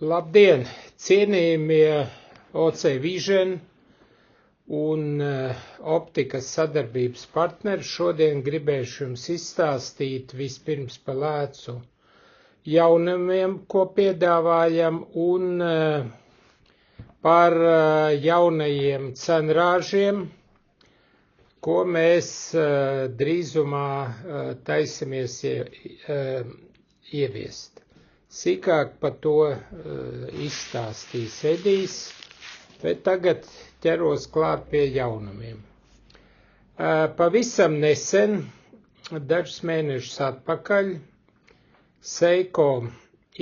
Labdien, cienījamie OC Vision un optikas sadarbības partneri. Šodien gribēšu jums izstāstīt vispirms par lēcu jaunumiem, ko piedāvājam, un par jaunajiem cenrāžiem, ko mēs drīzumā taisamies ieviest. Sīkāk par to izstāstīs Edijs, bet tagad ķeros klāt pie jaunumiem. Pavisam nesen, dažus mēnešus atpakaļ, Seiko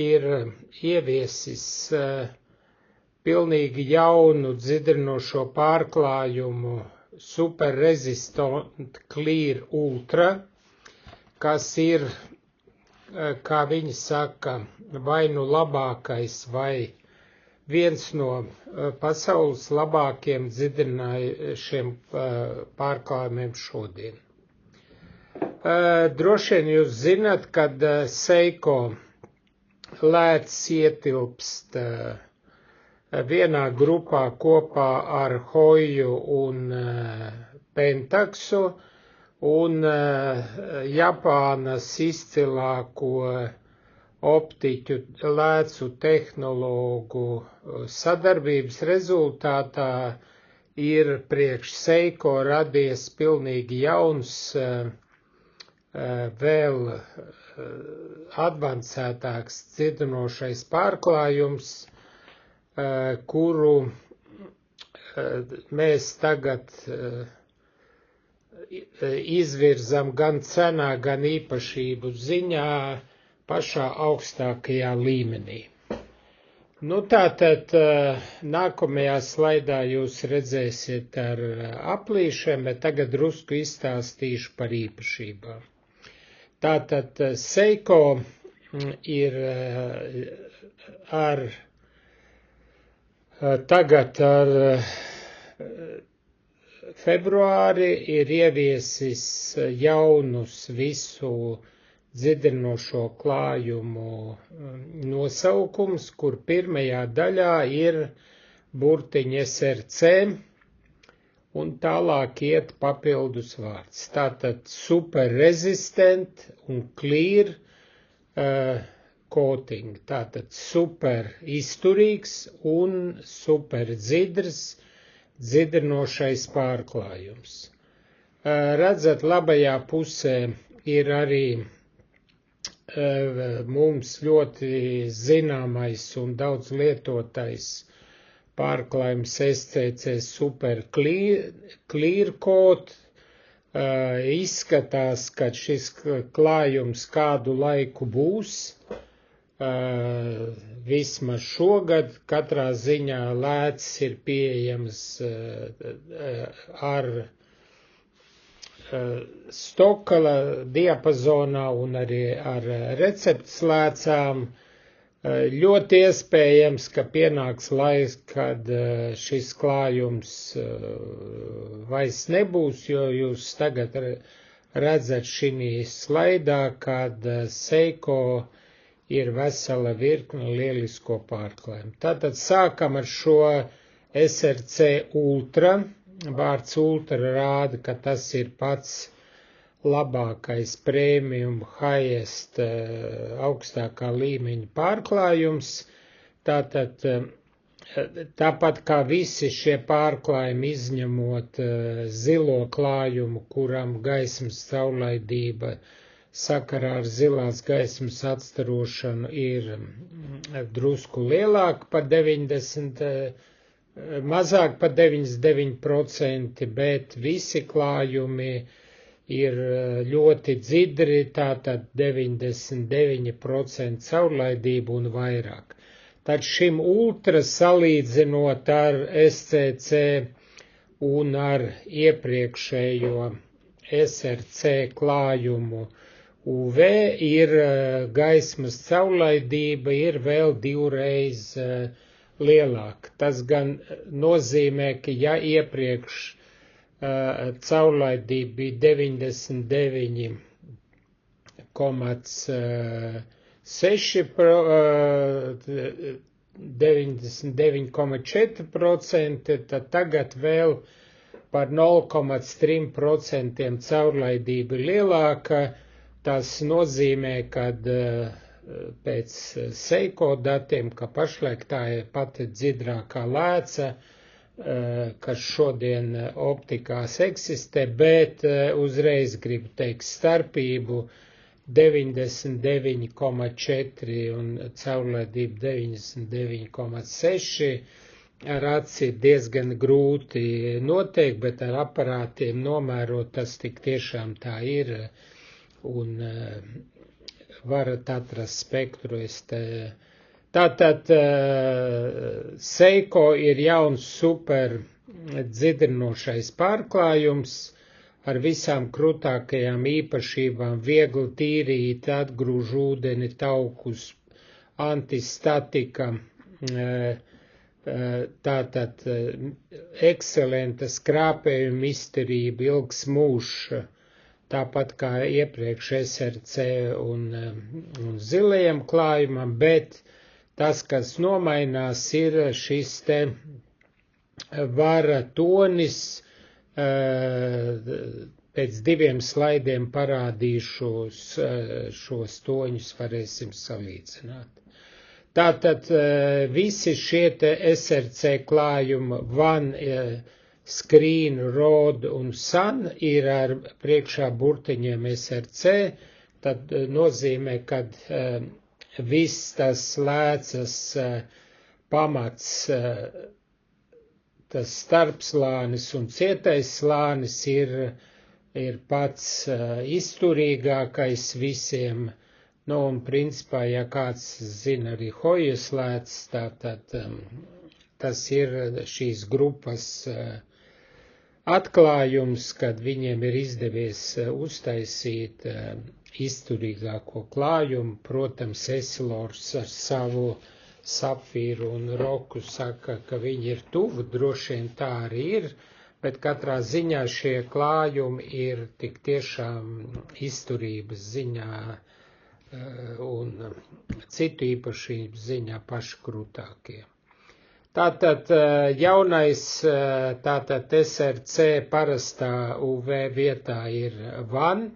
ir ieviesis pilnīgi jaunu dzidrinošo pārklājumu Super Resistant Clear Ultra, kas ir, kā viņi saka, vai nu labākais vai viens no pasaules labākiem dziedinājušiem pārklājumiem šodien. Droši vien jūs zinat, kad Seiko lēts ietilpst vienā grupā kopā ar Hoju un Pentaxu, un Japānas izcilāko optiķu lēcu tehnologu sadarbības rezultātā ir priekš Seiko radies pilnīgi jauns, vēl advancētāks dziedinošais pārklājums, kuru mēs tagad izvirzam gan cenā, gan īpašību ziņā pašā augstākajā līmenī. Tātad nākamajā slaidā jūs redzēsiet ar aplīšiem, bet tagad drusku izstāstīšu par īpašībām. Tātad Seiko ir tagad ar februāri ir ieviesis jaunus visu dziedinošo klājumu nosaukums, kur pirmajā daļā ir burtiņi SRC, un tālāk iet papildus vārds. Tātad super resistent un clear coating. Tātad super izturīgs un super dzidrs dzidrinošais pārklājums. Redzat, labajā pusē ir arī mums ļoti zināmais un daudz lietotais pārklājums SCC Super Clear Coat. Izskatās, ka šis klājums kādu laiku būs, vismaz šogad. Katrā ziņā lēts ir pieejams ar stoka diapazonā un arī ar receptes lēcām. Ļoti iespējams, ka pienāks laiks, kad šis klājums vairs nebūs, jo jūs tagad redzat šī slaidā, kad Seiko ir vesela virkne lielisko pārklājumu. Tātad sākam ar šo SRC Ultra. Vārds Ultra rāda, ka tas ir pats labākais premium highest augstākā līmeņa pārklājums. Tāpat kā visi šie pārklājumi izņemot zilo klājumu, kuram gaismas caurlaidība sakarā ar zilās gaismas atstarošanu ir drusku lielāka par 90%, mazāk par 99%, bet visi klājumi ir ļoti dzidri, tātad 99% caurlaidību un vairāk. Tad šim ultra salīdzinot ar SCC un ar iepriekšējo SRC klājumu UV ir gaismas caurlaidība ir vēl divreiz lielāka. Tas gan nozīmē, ka ja iepriekš caurlaidība bija 99,6 99,4%, tad tagad vēl par 0,3% caurlaidība lielāka. Tas nozīmē, ka pēc Seiko datiem, ka pašlaik tā ir pati dzidrākā lēca, kas šodien optikās eksistē, bet uzreiz gribu teikt starpību 99,4 un caurlaidība 99,6. Ar aci diezgan grūti noteikt, bet ar aparātiem nomērot tas tik tiešām tā ir. Un varat atrast spektru. Tātad Seiko ir jauns super dzidrinošais pārklājums ar visām krūtākajām īpašībām, viegli tīrīt, atgrūž ūdeni, taukus, antistatika, tātad ekscelenta skrāpējuma izturība, ilgs mūžs, tāpat kā iepriekš SRC un zilajam klājumam, bet tas, kas nomainās, ir šis te vara tonis. Pēc 2 slaidiem parādīšu šos toņus, varēsim salīdzināt. Tātad visi šie te SRC klājumi Van, Screen, Rode un Sun ir ar priekšā burtiņiem SRC, tad nozīmē, ka viss tas lēcas pamats, tas starpslānis un cietais slānis ir pats izturīgākais visiem. Nu, un principā, ja kāds zina arī Hojas lēcas, tātad tas ir šīs grupas atklājums, kad viņiem ir izdevies uztaisīt izturīgāko klājumu. Protams, Essilors ar savu sapfīru un roku saka, ka viņi ir tuvu, droši vien tā arī ir, bet katrā ziņā šie klājumi ir tik tiešām izturības ziņā un citu īpašību ziņā paši krūtākie. Tātad jaunais, tātad SRC parastā UV vietā ir Van,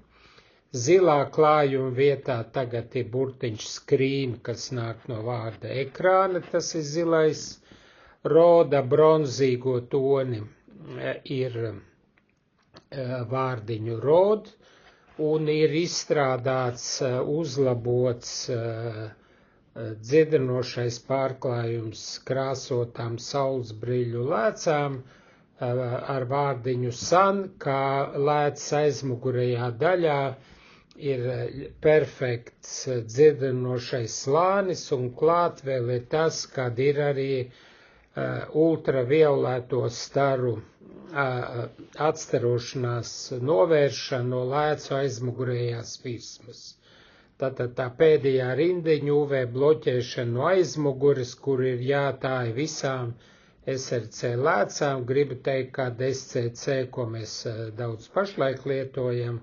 zilā klājuma vietā tagad ir burtiņš Screen, kas nāk no vārda ekrāna, tas ir zilais, Roda bronzīgo toni ir vārdiņu Rode, un ir izstrādāts, uzlabots dzidrinošais pārklājums krāsotām saules brīļu lēcām ar vārdiņu Sun, kā lēcas aizmugurējā daļā ir perfekts dzidrinošais slānis, un klāt vēl ir tas, kad ir arī ultraviolēto staru atstarošanās novēršana no lēcu aizmugurējās virsmas. Tātad tā pēdējā rindiņa UV bloķēšana no aizmuguras, kur ir jātāja visām SRC lēcām. Gribu teikt, ka SCC, ko mēs daudz pašlaik lietojam,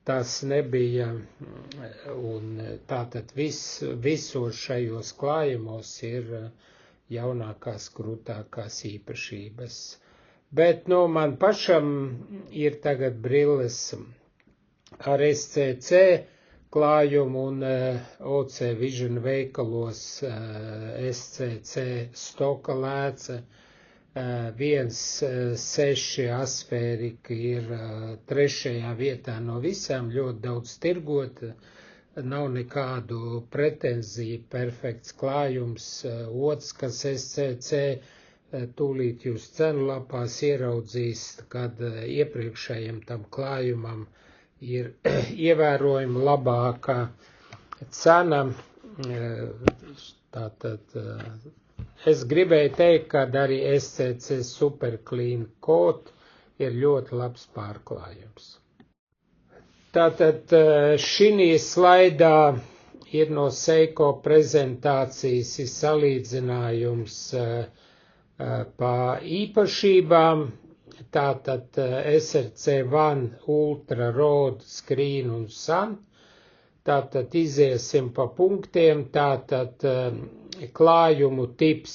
tas nebija, un tātad visos šajos klājumos ir jaunākās, krūtākās īpašības. Bet, man pašam ir tagad brilles ar SCC klājumu un OC Vision veikalos SCC stoka lēca 1,6 asfērika ir 3. vietā no visām, ļoti daudz tirgota, nav nekādu pretenziju, perfekts klājums. Otrs, kas SCC, tūlīt jūs cenlapās ieraudzīs, kad iepriekšējiem tam klājumam ir ievērojami labāka cena. Tātad es gribēju teikt, ka arī SCC Super Clean Coat ir ļoti labs pārklājums. Tātad šī slaidā ir no Seiko prezentācijas ir salīdzinājums pa īpašībām. Tātad SRC Van, Ultra, Rode, Screen un Sun. Tātad iziesim pa punktiem, tātad klājumu tips,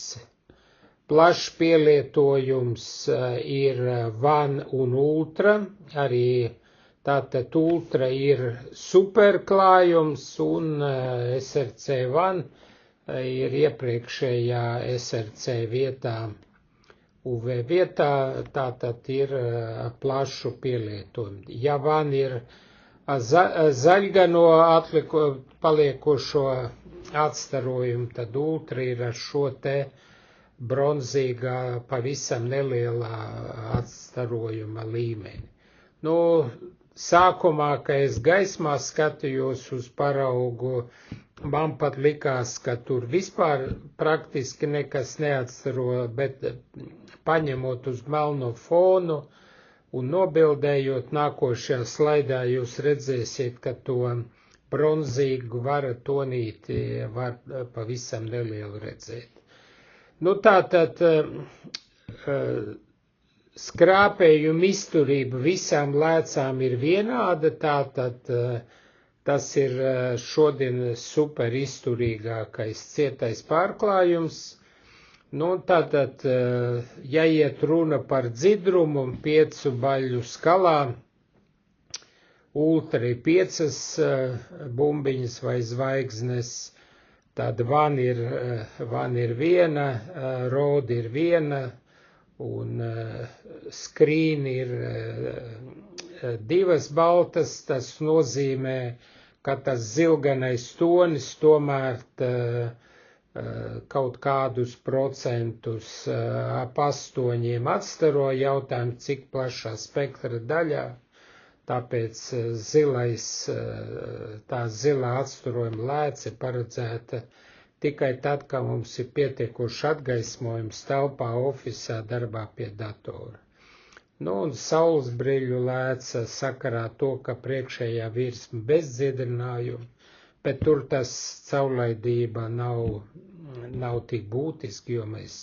plašs pielietojums ir Van un Ultra, arī tātad Ultra ir superklājums un SRC Van ir iepriekšējā SRC vietā, UV vietā, tātad ir plašu pielietojumu. Ja Van ir zaļgano paliekošo atstarojumu, tad Ultra ir ar šo te bronzīgā pavisam nelielā atstarojuma līmeni. Nu, sākumā, kad es gaismā skatījos uz paraugu, man pat likās, ka tur vispār praktiski nekas neatstaro, bet paņemot uz melno fonu, un nobildējot nākošajā slaidā, jūs redzēsiet, ka to bronzīgu vara tonīti var pavisam nelielu redzēt. Nu tātad skrāpējuma izturība visām lēcām ir vienāda, tātad tas ir šodien super izturīgākais cietais pārklājums. Nu, tātad, ja iet runa par dzidrumu 5 baļu skalā, Ultra ir 5 bumbiņas vai zvaigznes, tad Van ir 1, Rode ir 1 un Screen ir 2 baltas, tas nozīmē, ka tas zilganais tonis tomēr kaut kādus procentus ap 8 atstaro, jautājumu, cik plašā spektra daļā, tāpēc tā zilā atstarojuma lēca paredzēta tikai tad, kad mums ir pietiekoši atgaismojums telpā, ofisā, darbā pie datora. Nu, un saules brīļu lēca sakarā to, ka priekšējā virsma bez dziedrinājuma, bet tur tas caurlaidība nav tik būtiski, jo mēs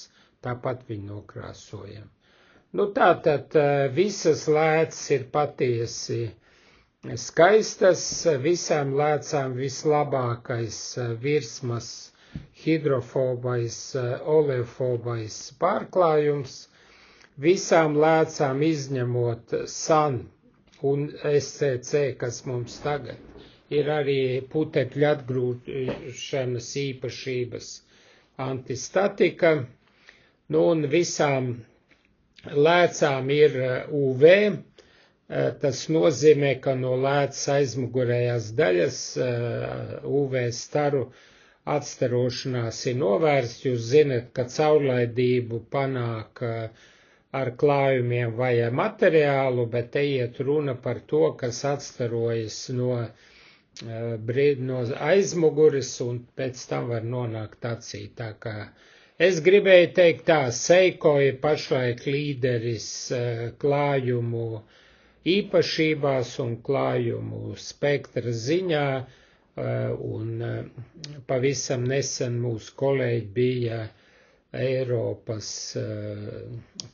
tāpat viņu nokrāsojam. Nu tātad visas lēcas ir patiesi skaistas, visām lēcām vislabākais virsmas hidrofobais, oleofobais pārklājums, visām lēcām izņemot SAN un SCC, kas mums tagad ir arī putekļu atgrūšanas īpašības antistatika, nu un visām lēcām ir UV, tas nozīmē, ka no lēcas aizmugurējās daļas UV staru atstarošanās ir novērsts. Jūs zinat, ka caurlaidību panāk ar klājumiem vai ar materiālu, bet te iet runa par to, kas atstarojas no aizmuguris un pēc tam var nonākt acī. Tā kā es gribēju teikt tā, Seiko ir pašlaik līderis klājumu īpašībās un klājumu spektra ziņā, un pavisam nesen mūsu kolēģi bija Eiropas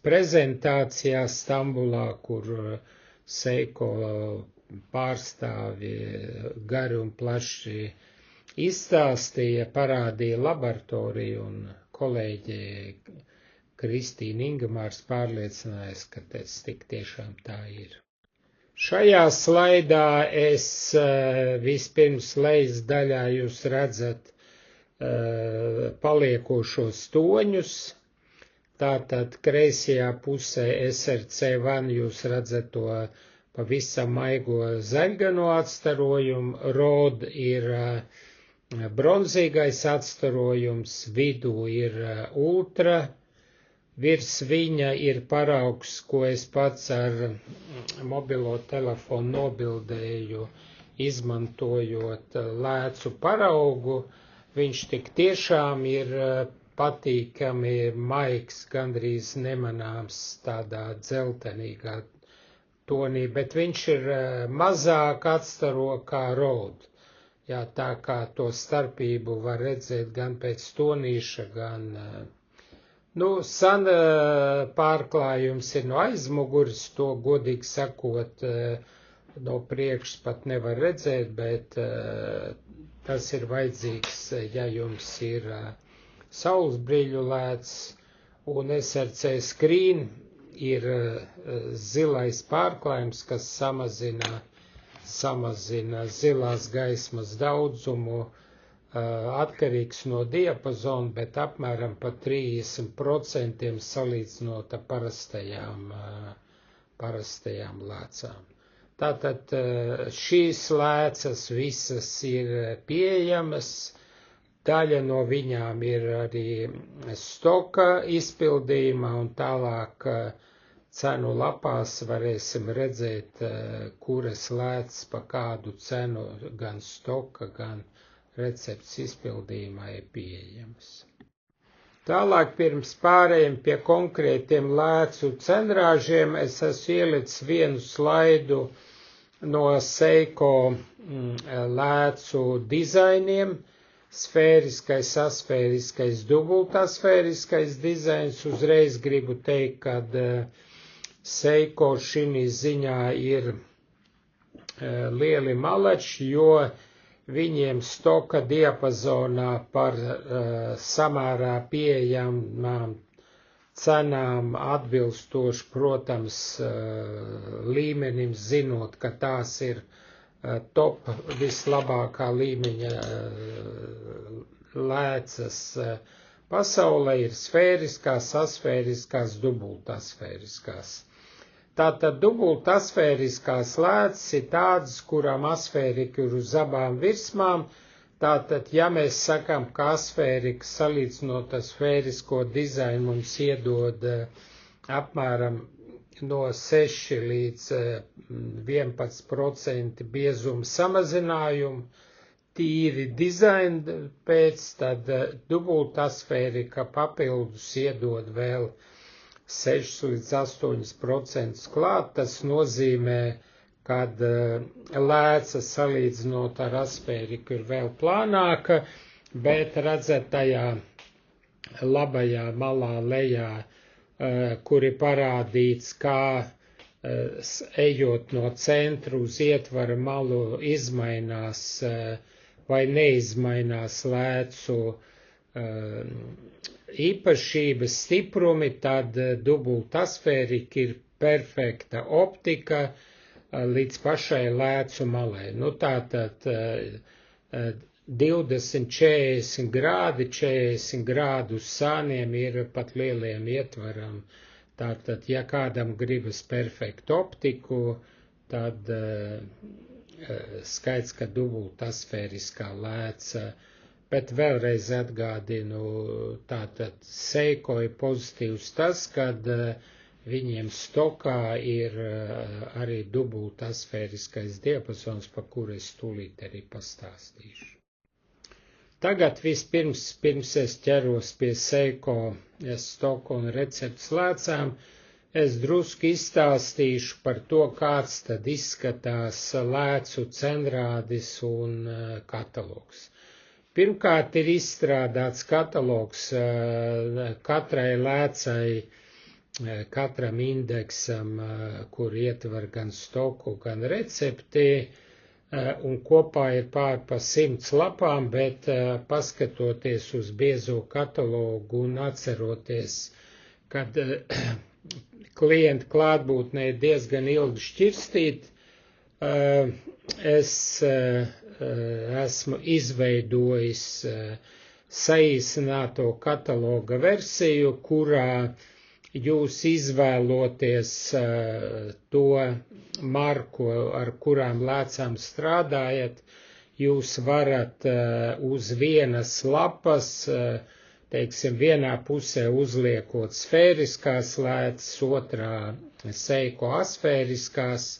prezentācijā Stambulā, kur Seiko pārstāvi gari un plaši izstāstīja, parādīja laboratoriju, un kolēģi Kristīna Ingamārs pārliecinājās, ka tas tik tiešām tā ir. Šajā slaidā es vispirms lejas daļā jūs redzat paliekošos toņus, tātad kreisajā pusē SRC Van jūs redzat to pavisam maigo zaļgano atstarojumu, Rode ir bronzīgais atstarojums, vidū ir Ultra, virs viņa ir paraugs, ko es pats ar mobilo telefonu nobildēju, izmantojot lēcu paraugu. Viņš tik tiešām ir patīkami maigs, gandrīz nemanāms tādā dzeltenīgā tonī, bet viņš ir mazāk atstaro kā Rode. Jā, tā kā to starpību var redzēt gan pēc tonīša, gan, SAN pārklājums ir no aizmuguris, to godīgi sakot, no priekšas pat nevar redzēt, bet tas ir vajadzīgs, ja jums ir saules brīļu lēts, un SRC screen ir zilais pārklājums, kas samazina zilās gaismas daudzumu, atkarīgs no diapazona, bet apmēram pa 30% salīdzinot ar parastajām lēcām. Tātad šīs lēcas visas ir pieejamas, daļa no viņām ir arī stoka izpildījumā, un tālāk cenu lapās varēsim redzēt, kuras lēcas pa kādu cenu gan stoka, gan recepts izpildījumā ir pieejams. Tālāk pirms pārējiem pie konkrētiem lēcu cenrāžiem es esmu ielicis vienu slaidu no Seiko lēcu dizainiem, sfēriskais, asfēriskais, dubultasfēriskais dizains. Uzreiz gribu teikt, kad Seiko šī ziņā ir lieli malači, jo viņiem stoka diapazonā par samērā pieejamām cenām atbilstoši, protams, līmenim, zinot, ka tās ir top vislabākā līmeņa lēcas pasaulē, ir sfēriskās, asfēriskās, dubultasfēriskās. Tātad dubultasfēriskās lēcas ir tādas, kurām asfērika ir uz abām virsmām. Tātad, ja mēs sakām, ka asfērika salīdzinot ar sfērisko dizainu mums iedod apmēram no 6 līdz 11% biezuma samazinājumu, tīri dizaina pēc, tad dubultasfērika papildus iedod vēl 6 līdz 8% klāt. Tas nozīmē, kad lēca salīdzinot ar asfēriku ir vēl plānāka, bet redzat tajā labajā malā lejā, kur ir parādīts, kā ejot no centra uz ietvara malu izmainās vai neizmainās lēcu īpašības, stiprumi, tad dubultasfērika ir perfekta optika līdz pašai lēcu malai. Nu tātad 20, 40 grādi, 40 grādu sāniem ir pat lieliem ietvaram. Tātad, ja kādam gribas perfektu optiku, tad skaidrs, ka dubultasfēriskā lēca. Bet vēlreiz atgādinu, tātad Seiko ir pozitīvs tas, kad viņiem stokā ir arī dubultasfēriskais diapazons, par kuru es tūlīt arī pastāstīšu. Tagad pirms es ķeros pie Seiko stoka un receptes lēcām, es drusku izstāstīšu par to, kāds tad izskatās lēcu cenrādis un katalogs. Pirmkārt ir izstrādāts katalogs katrai lēcai, katram indeksam, kur ietver gan stoku, gan recepti, un kopā ir pār pa 100 lapām, bet paskatoties uz biezo katalogu un atceroties, kad klienta klātbūtnē ir diezgan ilgi šķirstīt, es esmu izveidojis saīsināto kataloga versiju, kurā jūs izvēloties to marku, ar kurām lēcām strādājat, jūs varat uz vienas lapas, teiksim, vienā pusē uzliekot sfēriskās lēcas, otrā Seiko asfēriskās,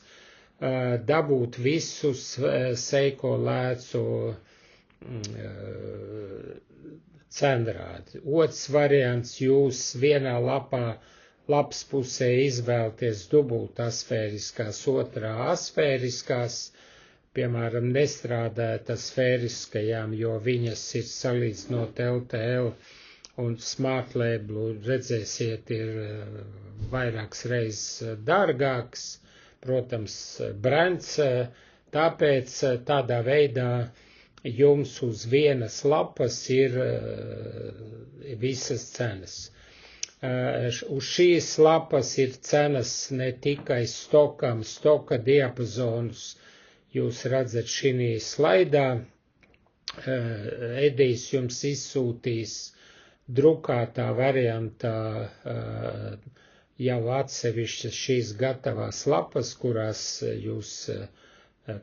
dabūt visus Seiko lēcu cenrādi. Otrs variants, jūs vienā lapas pusē izvēlties dubultasfēriskās, otrā asfēriskās, piemēram, nestrādājat ar sfēriskajām, jo viņas ir salīdzinot LTL un Smart Label, redzēsiet, ir vairākas reizes dārgāks. protams, brands, tāpēc tādā veidā jums uz vienas lapas ir visas cenas. Uz šīs lapas ir cenas ne tikai stokam, stoka diapazonus jūs redzat šī slaidā. Edijs jums izsūtīs drukātā variantā jau atsevišķas šīs gatavās lapas, kurās jūs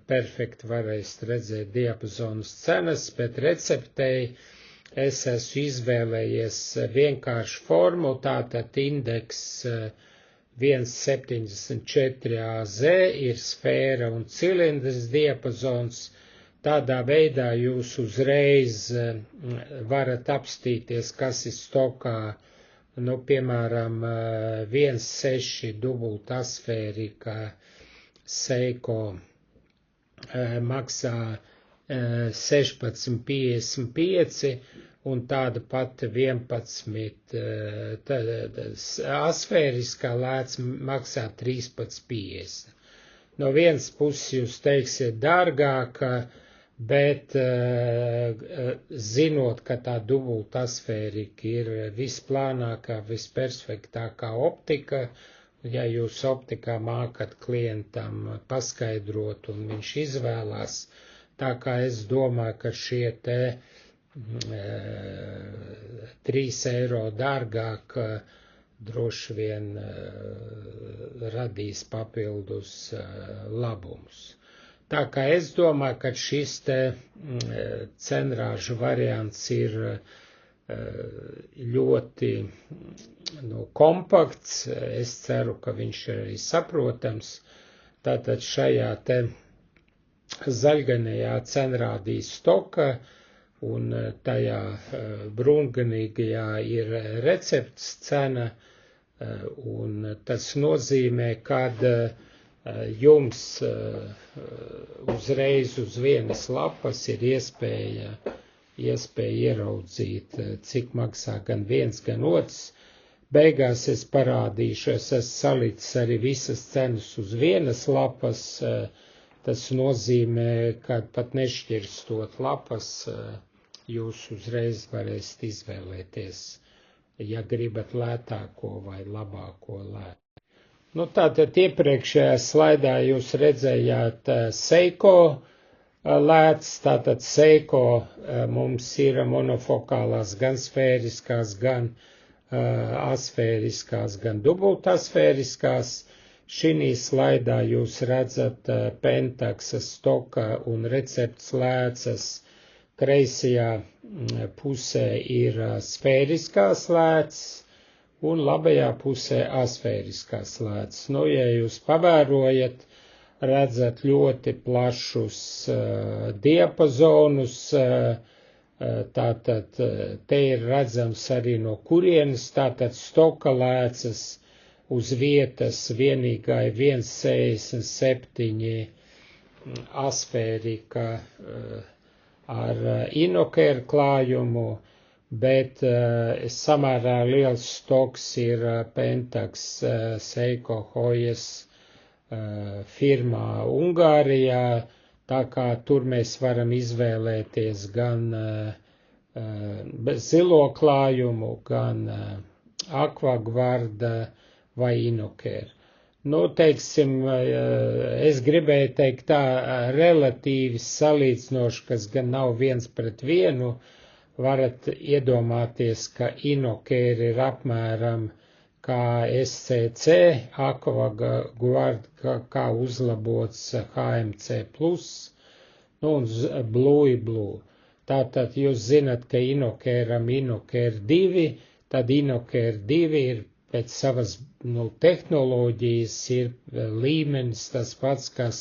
perfekti varēsiet redzēt diapazonus cenas, bet receptei es esmu izvēlējies vienkāršu formu, tātad indeks 1,74 AZ ir sfēra un cilindrs diapazons. Tādā veidā jūs uzreiz varat apstīties, kas ir stokā, piemēram, 1,6 dubulta asfērika Seiko maksā 16,55 un tāda pati 11 asfēriskā lēts maksā 13,50. No vienas puses jūs teiksiet dārgāka, bet zinot, ka tā dubulta asfērika ir visplānākā, visperfektākā optika, ja jūs optikā mākat klientam paskaidrot un viņš izvēlās, tā kā es domāju, ka šie te 3 eiro dārgāk droši vien radīs papildus labumus. Tā kā es domāju, ka šis te cenrāžu variants ir ļoti kompakts, es ceru, ka viņš ir arī saprotams. Tātad šajā te zaļganajā cenrādīs stoka un tajā brūnganīgajā ir recepts cena, un tas nozīmē, kad jums uzreiz uz vienas lapas ir iespēja ieraudzīt, cik maksā gan viens, gan otrs. Beigās es parādīšu, es esmu salicis arī visas cenas uz vienas lapas, tas nozīmē, ka pat nešķirstot lapas, jūs uzreiz varēsiet izvēlēties, ja gribat lētāko vai labāko lētu. Tātad iepriekšējā slaidā jūs redzējāt Seiko lēts, tātad Seiko mums ir monofokālās gan sfēriskās, gan asfēriskās, gan dubultasfēriskās. Šī slaidā jūs redzat Pentaxas stoka un recepts lēcas. Kreisajā pusē ir sfēriskās lēcas un labajā pusē asfēriskās lēcas. Ja jūs pavērojat, redzat ļoti plašus diapazonus, tātad te ir redzams arī no kurienes, tātad stoka lēcas uz vietas vienīgai 1,67 asfērika ar inokeru klājumu, bet samērā liels stoks ir Pentax Seiko Hojas firmā Ungārijā, tā kā tur mēs varam izvēlēties gan zilo klājumu, gan akvagvarda vai inokeru. Teiksim, es gribēju teikt tā relatīvi salīdzinoši, kas gan nav viens pret vienu, varat iedomāties, ka inokēri ir apmēram kā SCC, akvagvard, kā uzlabots HMC+, un Blue. Tātad jūs zinat, ka inokēram Inoker 2, tad Inoker 2 ir pēc savas tehnoloģijas ir līmenis tas pats, kas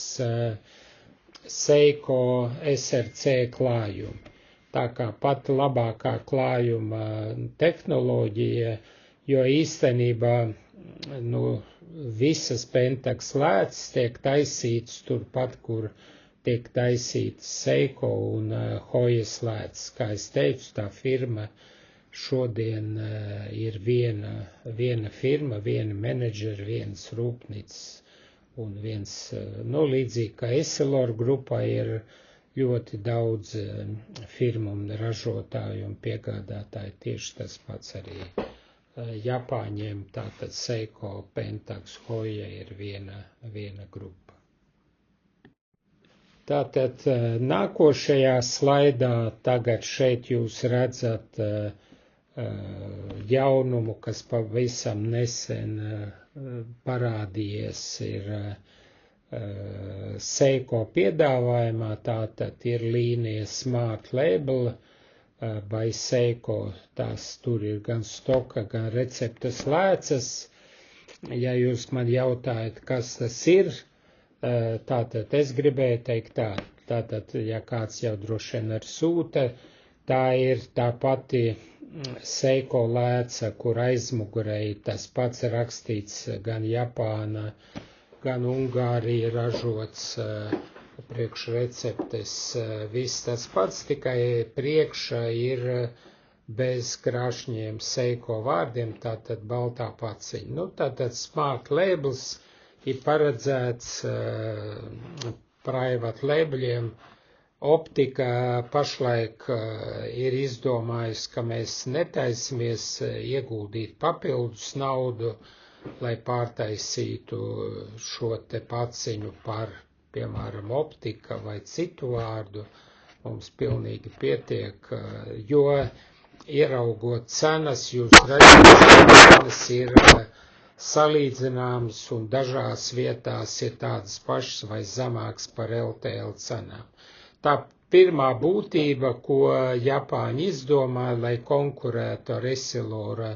Seiko SRC klājumi. Tā kā pat labākā klājuma tehnoloģija, jo īstenībā visas Pentax lēcas tiek taisītas turpat, kur tiek taisītas Seiko un Hojas lēcas. Kā es teicu, tā firma šodien ir viena firma, viena menedžera, viens rūpnīcas Un viens, līdzīgi kā Essilor grupā ir ļoti daudz firmu un ražotāju un piegādātāju, tieši tas pats arī Japāņiem, tātad Seiko, Pentax, Hoja ir viena grupa. Tātad nākošajā slaidā tagad šeit jūs redzat jaunumu, kas pavisam nesen parādījies ir Seiko piedāvājumā, tātad ir līnija Smart Label by Seiko, tās tur ir gan stoka, gan receptes lēcas. Ja jūs man jautājat, kas tas ir, tātad es gribēju teikt tātad, ja kāds jau droši vien ar sūta, tā ir tā pati Seiko lēca, kur aizmugurēji tas pats rakstīts gan Japāna, gan Ungārija ražots priekš receptes, viss tas pats, tikai priekšā ir bez krāšņiem Seiko vārdiem, tātad baltā paciņa. Tātad Smart Labels ir paredzēts private labeliem. Optika pašlaik ir izdomājusi, ka mēs netaisamies ieguldīt papildus naudu, lai pārtaisītu šo te paciņu par, piemēram, optika vai citu vārdu. Mums pilnīgi pietiek, jo ieraugot cenas, jūs redzat, ka cenas ir salīdzināmas un dažās vietās ir tādas pašas vai zemākas par LTL cenām. Tā pirmā būtība, ko Japāņi izdomāja, lai konkurētu ar Essilora,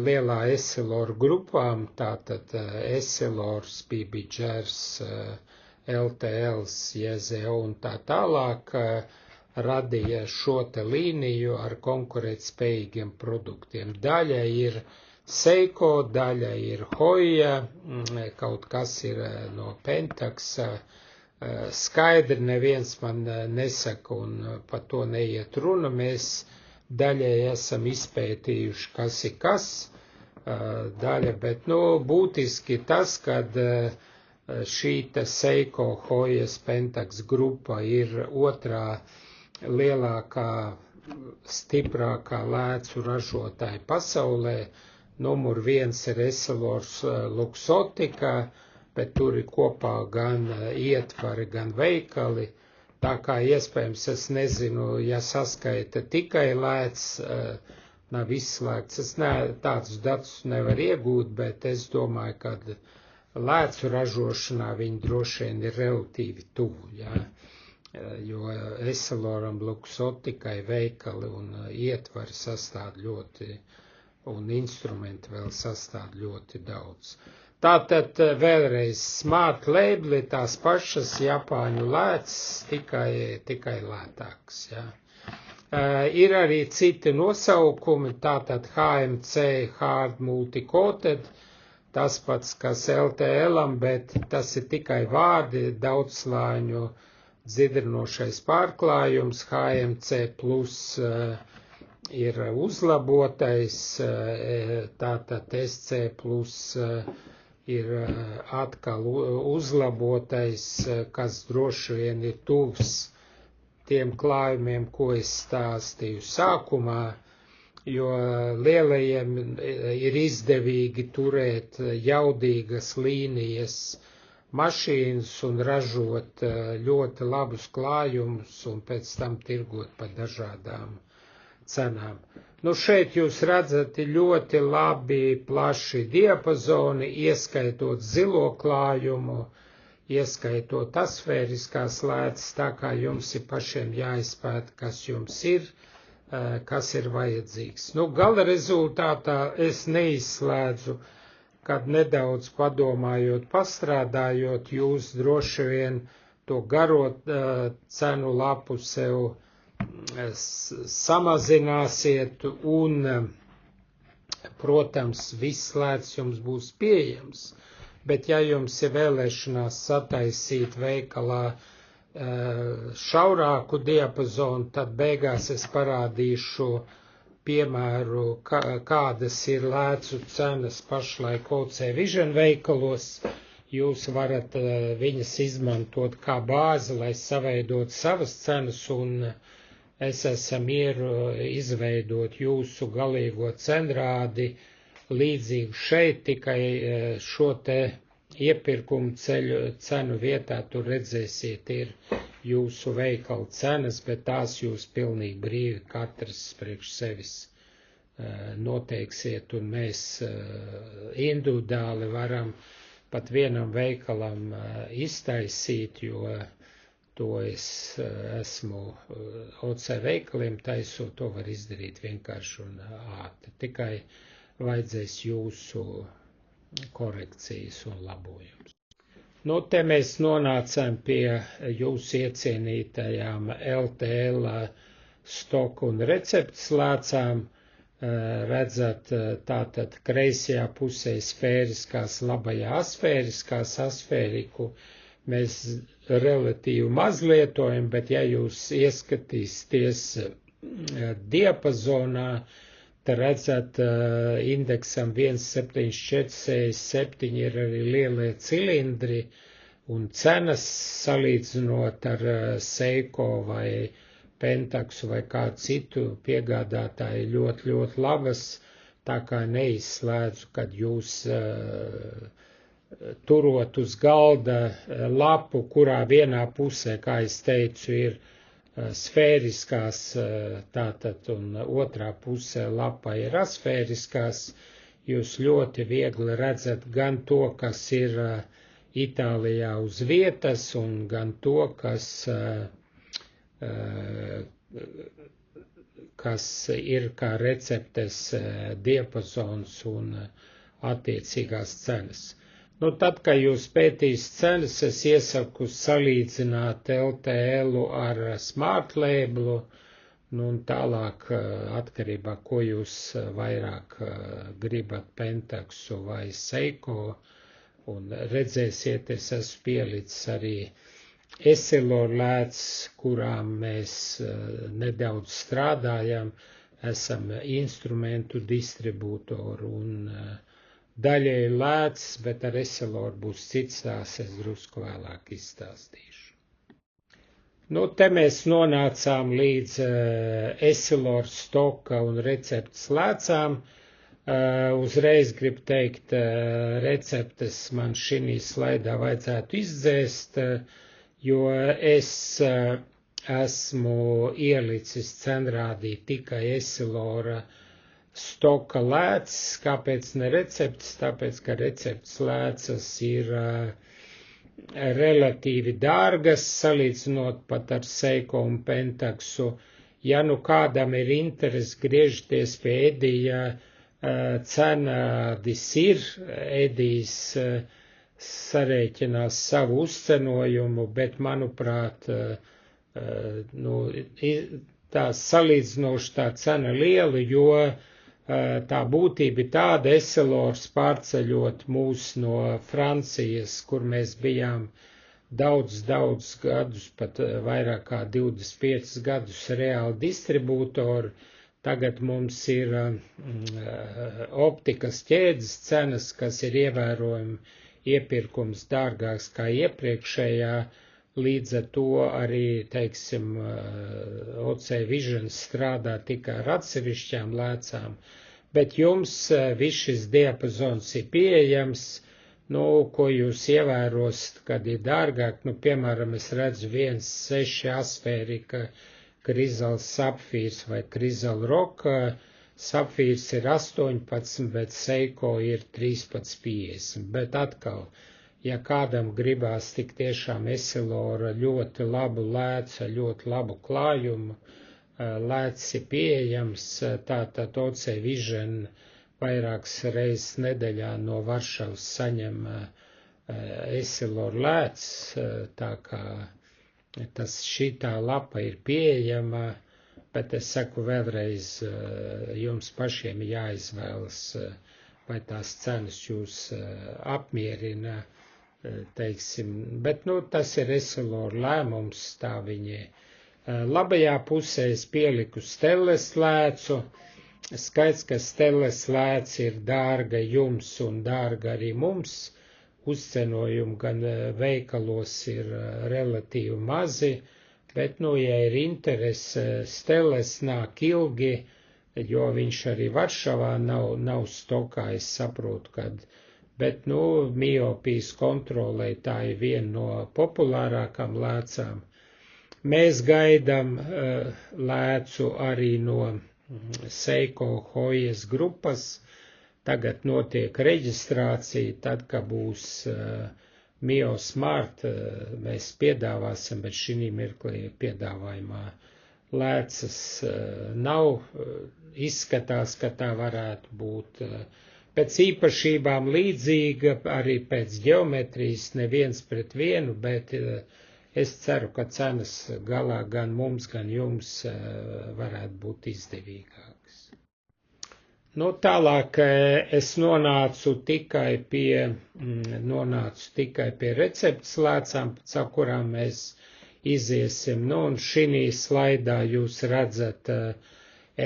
lielā Essilora grupām, tātad Essilors, PBGers, LTLs, JZO un tā tālāk, radīja šo te līniju ar konkurētspējīgiem produktiem. Daļa ir Seiko, daļa ir Hoja, kaut kas ir no Pentaxa. Skaidri neviens man nesaka un par to neiet runa. Mēs daļai esam izpētījuši, kas ir kas, daļa, bet, būtiski tas, kad šī te Seiko Hojas Pentax grupa ir otrā lielākā, stiprākā lēcu ražotāja pasaulē. Numur 1 ir Essilors Luxottica, bet tur ir kopā gan ietvari, gan veikali. Tā kā iespējams, es nezinu, ja saskaita tikai lēts, nav izslēgts. Es tādus datus nevaru iegūt, bet es domāju, ka lēcu ražošanā viņi droši vien ir relatīvi tuvu, ja? Jo Essiloram Luxotticai veikali un ietvari sastāv ļoti, un instrumenti vēl sastāv ļoti daudz. Tātad vēlreiz Smart Label ir tās pašas Japāņu lēcas, tikai lētāks. Ja. Ir arī citi nosaukumi, tātad HMC Hard Multi-Coated, tas pats, kas LTL-am, bet tas ir tikai vārdi, daudzslāņu dzidrinošais pārklājums, HMC plus ir uzlabotais, tātad SC plus ir atkal uzlabotais, kas droši vien ir tuvs tiem klājumiem, ko es stāstīju sākumā, jo lielajiem ir izdevīgi turēt jaudīgas līnijas mašīnas un ražot ļoti labus klājumus un pēc tam tirgot par dažādām cenām. Šeit jūs redzat ļoti labi plaši diapazoni, ieskaitot zilo klājumu, ieskaitot asfēriskās lēcas, tā kā jums ir pašiem jāizpēta, kas jums ir, kas ir vajadzīgs. Gala rezultātā es neizslēdzu, kad nedaudz padomājot, pastrādājot, jūs droši vien to garot cenu lapu sev samazināsiet un, protams, viss lēts jums būs pieejams, bet ja jums ir vēlēšanās sataisīt veikalā šaurāku diapazonu, tad beigās es parādīšu piemēru, kādas ir lēcu cenas pašlaik OC Vision veikalos, jūs varat viņas izmantot kā bāzi, lai saveidot savas cenas, un es esam izveidot jūsu galīgo cenrādi līdzīgu šeit, tikai šo te iepirkumu cenu vietā tur redzēsiet ir jūsu veikala cenas, bet tās jūs pilnīgi brīvi katrs priekš sevis noteiksiet, un mēs individuāli varam pat vienam veikalam iztaisīt, jo to es esmu OC veikaliem taisot, to var izdarīt vienkārši un ātri. Tikai vajadzēs jūsu korekcijas un labojumus. Nu, te mēs nonācām pie jūsu iecienītajām LTL stoku un receptes lēcām. Redzat, tātad kreisajā pusē sfēriskās, labajā asfēriskās, asfēriku mēs relatīvi maz lietojam, bet ja jūs ieskatīsieties diapazonā, tad redzat, indeksam 1,7467 ir arī lielie cilindri, un cenas salīdzinot ar Seiko vai Pentaksu vai kādu citu piegādātāju ļoti, ļoti labas, tā kā neizslēdzu, kad jūs turot uz galda lapu, kurā vienā pusē, kā es teicu, ir sfēriskās, tātad, un otrā pusē lapa ir asfēriskās, jūs ļoti viegli redzat gan to, kas ir Itālijā uz vietas, un gan to, kas ir kā receptes diapazons un attiecīgās cenas. Nu, tad, kad jūs pētīs cenas, es iesaku salīdzināt LTL ar Smart Labelu, nu, un tālāk atkarībā, ko jūs vairāk gribat, Pentaksu vai Seiko, un redzēsiet, es esmu pielicis arī Essilor lēts, kurām mēs nedaudz strādājam, esam instrumentu distribūtori un daļai lēts, bet ar Essilor būs cits tās, es drusku vēlāk izstāstīšu. Nu, te mēs nonācām līdz Essilor stoka un receptes lēcām. Uzreiz gribu teikt, receptes man šī slaidā vajadzētu izdzēst, jo es esmu ielicis cenrādī tikai Essilora stoka lēcas. Kāpēc ne receptes? Tāpēc, ka receptes lēcas ir relatīvi dārgas, salīdzinot pat ar Seiko un Pentaksu. Ja nu kādam ir interesi, griežties pie Edija, cenādis ir, Edijs sarēķinās savu uzcenojumu, bet, manuprāt, nu, tā salīdzinoši tā cena liela, jo tā būtība ir tāda, Essilors pārceļot mūs no Francijas, kur mēs bijām daudz gadus, pat vairāk kā 25 gadus reāli distribūtori. Tagad mums ir optikas ķēdes cenas, kas ir ievērojami iepirkums dārgāks kā iepriekšējā, līdz ar to arī, teiksim, OC Vision strādā tikai ar atsevišķām lēcām, bet jums viss šis diapazons ir pieejams, nu, ko jūs ievērost, kad ir dārgāk, nu, piemēram, es redzu 1,6 asfērika Krizals sapfīrs vai Krizal roka, sapfīrs ir 18, bet Seiko ir 13,50, bet atkal, ja kādam gribās tik tiešām Essilora ļoti labu lēcu, ļoti labu klājumu, lēts ir pieejams, tātad OC Vision vairākas reizes nedēļā no Varšavas saņem Essilora lēts, tā kā šitā lapa ir pieejama, bet es saku vēlreiz, jums pašiem jāizvēlas, vai tās cenas jūs apmierina, teiksim, bet, nu, tas ir Essilor lēmums, tā viņi. Labajā pusē es pieliku Stelles lēcu, skaidrs, ka Stelles lēts ir dārga jums un dārga arī mums, uzcenojumi gan veikalos ir relatīvi mazi, bet, ja ir interese, Steles nāk ilgi, jo viņš arī Varšavā nav stokā, es saprotu, bet, miopijas kontrolē tā ir viena no populārākām lēcām. Mēs gaidām lēcu arī no Seiko Hojas grupas. Tagad notiek reģistrācija, tad, kad būs Mio Smart, mēs piedāvāsim, bet šī mirklī piedāvājumā lēcas nav. Izskatās, ka tā varētu būt pēc īpašībām līdzīga, arī pēc ģeometrijas, neviens pret vienu, bet es ceru, ka cenas galā gan mums, gan jums varētu būt izdevīgākas. Tālāk es nonācu tikai pie receptes lēcām, caur kurām mēs iziesim. Un šī slaidā jūs redzat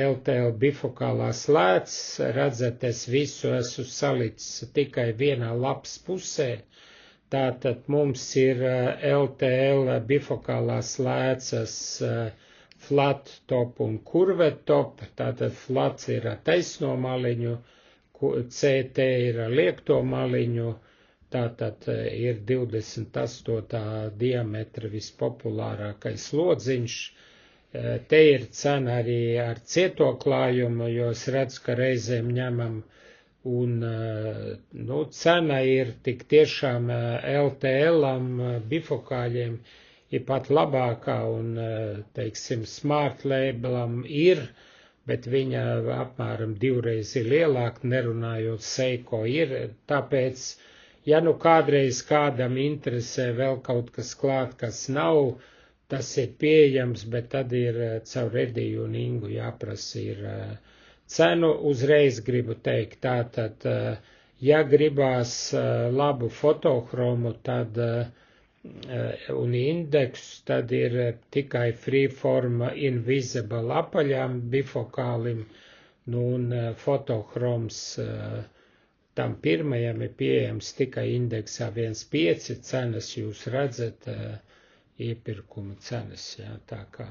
LTL bifokālās lēcas, redzat, es visu esmu salicis tikai vienā lapas pusē. Tātad mums ir LTL bifokālās lēcas flat top un curved top, tātad flats ir ar taisno maliņu, CT ir ar liekto maliņu, tātad ir 28. diametra vispopulārākais lodziņš. Te ir cena arī ar cieto klājumu, jo es redzu, ka reizēm ņemam, un cena ir tik tiešām LTL-am, bifokāļiem, ir pat labākā, un, teiksim, Smart Labelam ir, bet viņa apmēram 2 reizes ir lielāka, nerunājot Seiko ir, tāpēc, ja kādreiz kādam interesē vēl kaut kas klāt, kas nav, tas ir pieejams, bet tad ir caur Ediju un Ingu jāprasa ir cenu, uzreiz gribu teikt, tātad, ja gribās labu fotohromu, tad un indeksu, tad ir tikai Freeform Invisible apaļām bifokālim, un fotohroms tam pirmajam ir pieejams tikai indeksā 1.5, cenas jūs redzat, iepirkuma cenas, tā kā.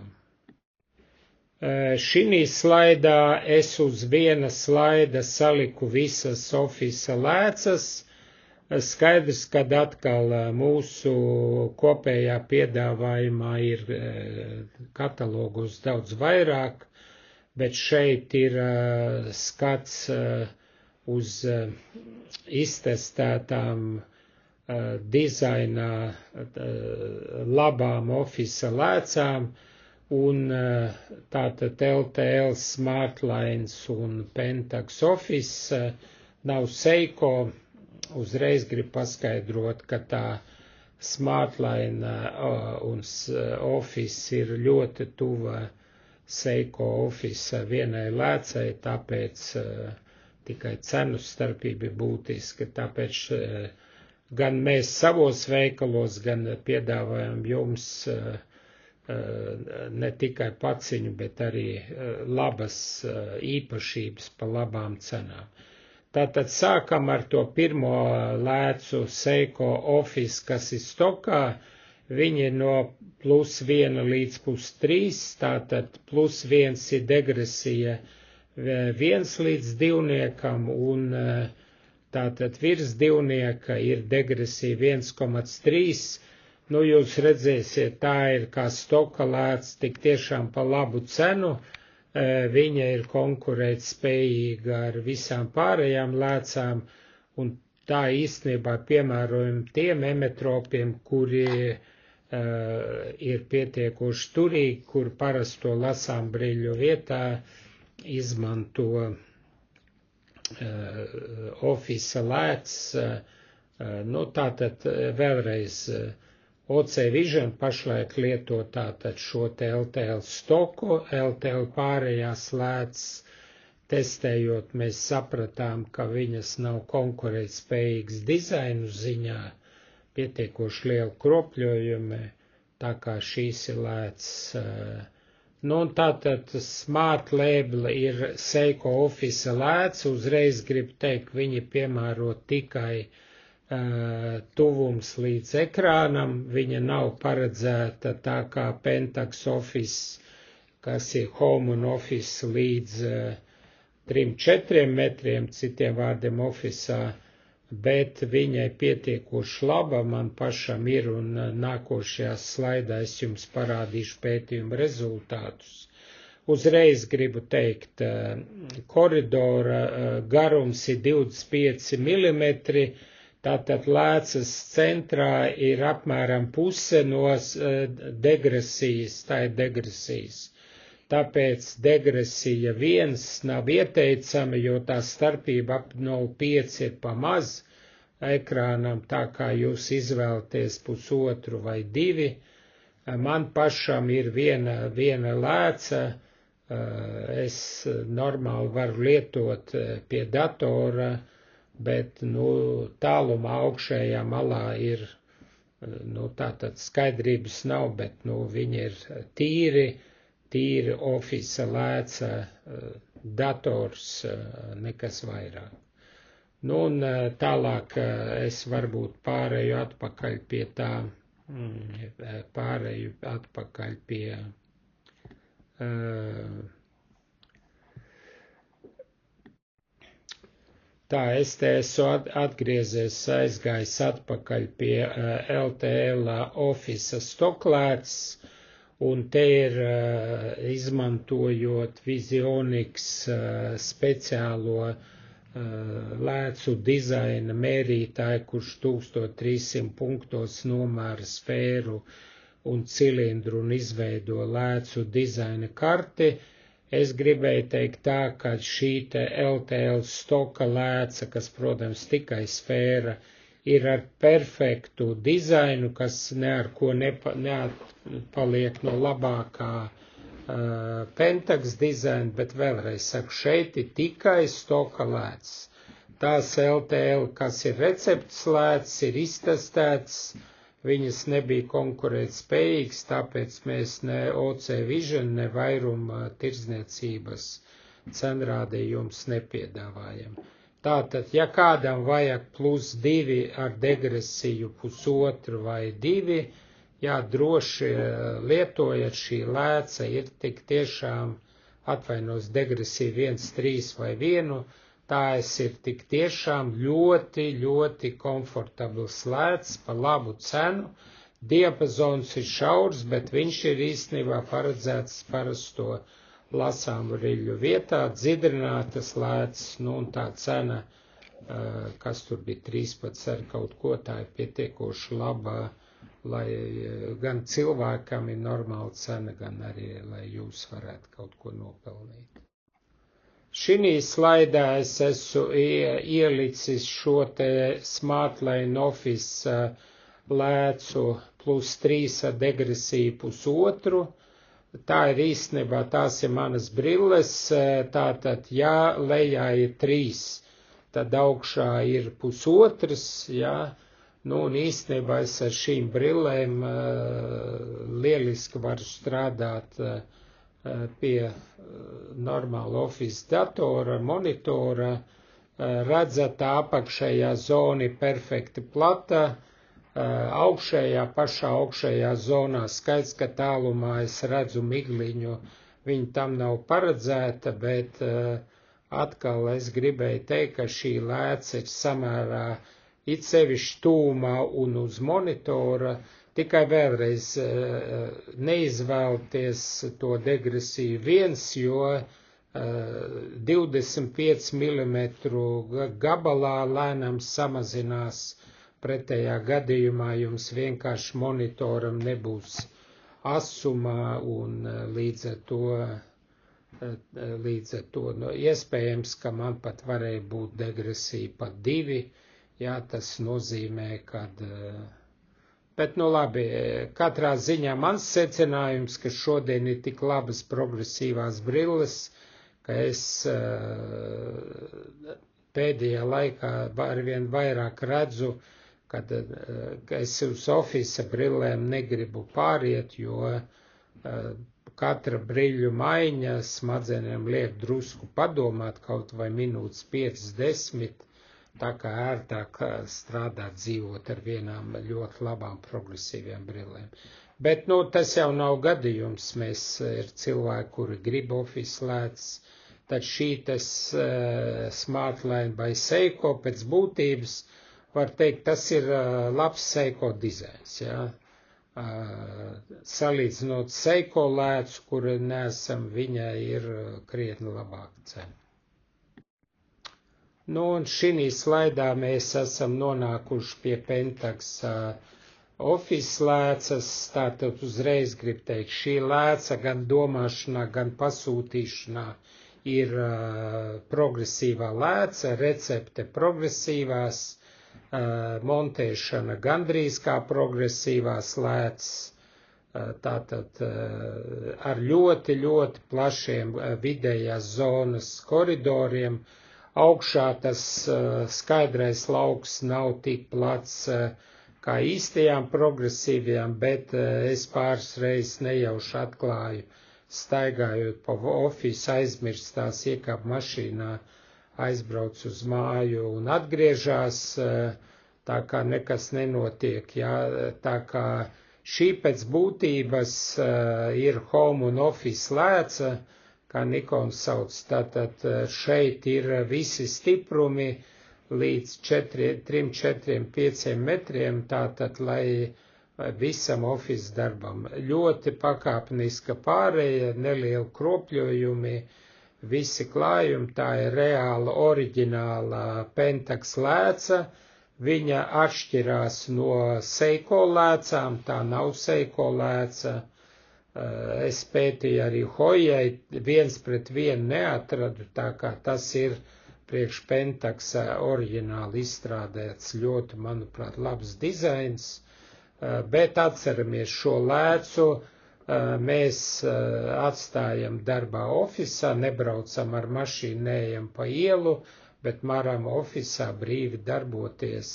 Šī slaidā es uz viena slaida saliku visas Office lēcas. Skaidrs, kad atkal mūsu kopējā piedāvājumā ir katalogos daudz vairāk, bet šeit ir skats uz iztestētām dizainā labām Office lēcām, un tātad LTL Smartlines un Pentax Office nav Seiko. Uzreiz gribu paskaidrot, ka tā Smartline un Office ir ļoti tuva Seiko Office vienai lēcai, tāpēc tikai cenu starpība ir būtiska, tāpēc gan mēs savos veikalos, gan piedāvājam jums ne tikai paciņu, bet arī labas īpašības pa labām cenām. Tātad sākam ar to pirmo lēcu Seiko Office, kas ir stokā. Viņi no +1 līdz +3, tātad +1 ir degresija 1 līdz 2, un tātad virs 2 ir degresija 1,3. Jūs redzēsiet, tā ir kā stoka lēts, tik tiešām pa labu cenu. Viņa ir konkurēt spējīga ar visām pārējām lēcām, un tā īstenībā piemērojama tiem emetropiem, kuri ir pietiekoši turīgi, kur parasto lasām brīļu vietā izmanto Office lēts. Tātad vēlreiz OC Vision pašlaik lieto tātad šo te LTL stoku, LTL pārējās lēcas testējot, mēs sapratām, ka viņas nav konkurētspējīgas dizainu ziņā, pietiekoši liela kropļojumi, tā kā šīs ir lēcas. Un tātad Smart Label ir Seiko Office lēts, uzreiz gribu teikt, viņi piemēro tikai tuvums līdz ekrānam, viņa nav paredzēta tā kā Pentax Office, kas ir home un office līdz 3-4 metriem, citiem vārdiem officā, bet viņai pietiekoši laba, man pašam ir, un nākošajā slaidā es jums parādīšu pētījumu rezultātus. Uzreiz gribu teikt, koridora garums ir 25 mm, tātad lēcas centrā ir apmēram puse no degresijas, tā ir degresijas. Tāpēc degresija 1 nav ieteicama, jo tā starpība ap 0,5 ir pa maz ekrānam, tā kā jūs izvēlaties 1,5 vai 2. Man pašam ir viena lēca, es normāli varu lietot pie datora, bet, tālumā augšējā malā ir, tātad skaidrības nav, bet, viņi ir tīri ofisa lēca, dators, nekas vairāk. Un tālāk es varbūt pārēju atpakaļ pie tā, es te esmu atgriezies, aizgājis atpakaļ pie LTL Office stoklēts, un te ir izmantojot Visionix speciālo lēcu dizaina mērītāju, kurš 1300 punktos nomēra sfēru un cilindru un izveido lēcu dizaina karti. Es gribēju teikt tā, ka šī te LTL stoka lēca, kas, protams, tikai sfēra, ir ar perfektu dizainu, kas ne ar ko neatpaliek no labākā Pentax dizaina, bet vēlreiz saku, šeit ir tikai stoka lēts. Tās LTL, kas ir recepts lēts, ir iztestēts, viņas nebija konkurētspējīgas, tāpēc mēs ne OC Vision, ne vairuma tirdzniecības cenrādījums nepiedāvājam. Tātad, ja kādam vajag +2 ar degresiju 1,5 vai 2, jā, droši lietojot, šī lēca ir tik tiešām, atvainos degresija 1,3 vai 1, tās ir tik tiešām ļoti komfortabls lēts par labu cenu. Diapazons ir šaurs, bet viņš ir īstenībā paredzēts parasto lasāmu riļu vietā, dzidrinātas lēcas, un tā cena, kas tur bija 13 ar kaut ko, tā ir pietiekoši laba, lai gan cilvēkam ir normāla cena, gan arī, lai jūs varētu kaut ko nopelnīt. Šī slaidā es esmu ielicis šo te Smartline Office lēcu +3 ar degresiju 1,5. Tā ir īstenībā, tās ir manas brilles, tātad, ja lejā ir 3, tad augšā ir 1,5, jā. Un īstenībā es ar šīm brillēm lieliski varu strādāt pie normāla office datora, monitora. Redzat, apakšējā zona ir perfekti plata, pašā augšējā zonā skaidrs, ka tālumā es redzu migliņu, viņa tam nav paredzēta, bet atkal es gribēju teikt, ka šī lēca ir samērā it sevišķi tūmā un uz monitora, tikai vēlreiz neizvēlties to degresiju 1, jo 25 mm gabalā lēnām samazinās, pretējā gadījumā jums vienkārši monitoram nebūs asumā, un līdz ar to iespējams, ka man pat varēja būt degresija pat 2, jā, tas nozīmē, kad, bet labi, katrā ziņā mans secinājums, ka šodien ir tik labas progresīvās brilles, ka es pēdējā laikā arvien vairāk redzu, ka es uz ofisa brillēm negribu pāriet, jo katra briļu maiņa smadzenēm liek drusku padomāt, kaut vai minūtes 5-10, tā kā ērtāk strādāt, dzīvot ar vienām ļoti labām progresīvām brillēm. Bet, tas jau nav gadījums, ir cilvēki, kuri grib Office lēcas, tad šī Smartline by Seiko pēc būtības, var teikt, tas ir labs Seiko dizains, jā. Salīdzinot Seiko lēcu, kuri nesam, viņai ir krietni labāka cena. Un šī slaidā mēs esam nonākuši pie Pentax Office lēcas, tātad uzreiz grib teikt, šī lēca gan domāšanā, gan pasūtīšanā ir progresīvā lēca, recepte progresīvās, montēšana gandrīz kā progresīvās lēcas, tātad ar ļoti, ļoti plašiem vidējās zonas koridoriem. Augšā tas skaidrais lauks nav tik plats kā īstajām progresīvajām, bet es pāris reizes nejauši atklāju, staigājot pa Office, aizmirstās iekāp mašīnā, aizbrauc uz māju un atgriežās, tā kā nekas nenotiek, jā, tā kā šī pēc būtības ir Home un Office lēca, kā Nikons sauc, tātad šeit ir visi stiprumi līdz 3, 4, 5 metriem, tātad, lai visam Office darbam. Ļoti pakāpeniska pārēja, nelieli kropļojumi, visi klājumi, tā ir reāla, oriģināla Pentax lēca, viņa atšķirās no Seiko lēcām, tā nav Seiko lēca. Es pētīju arī Hojai, 1:1 neatradu, tā kā tas ir priekš Pentaxa oriģināli izstrādēts, ļoti, manuprāt, labs dizains, bet atceramies šo lēcu, mēs atstājam darbā Office'ā, nebraucam ar mašīnu, neejam pa ielu, bet varam Office'ā brīvi darboties,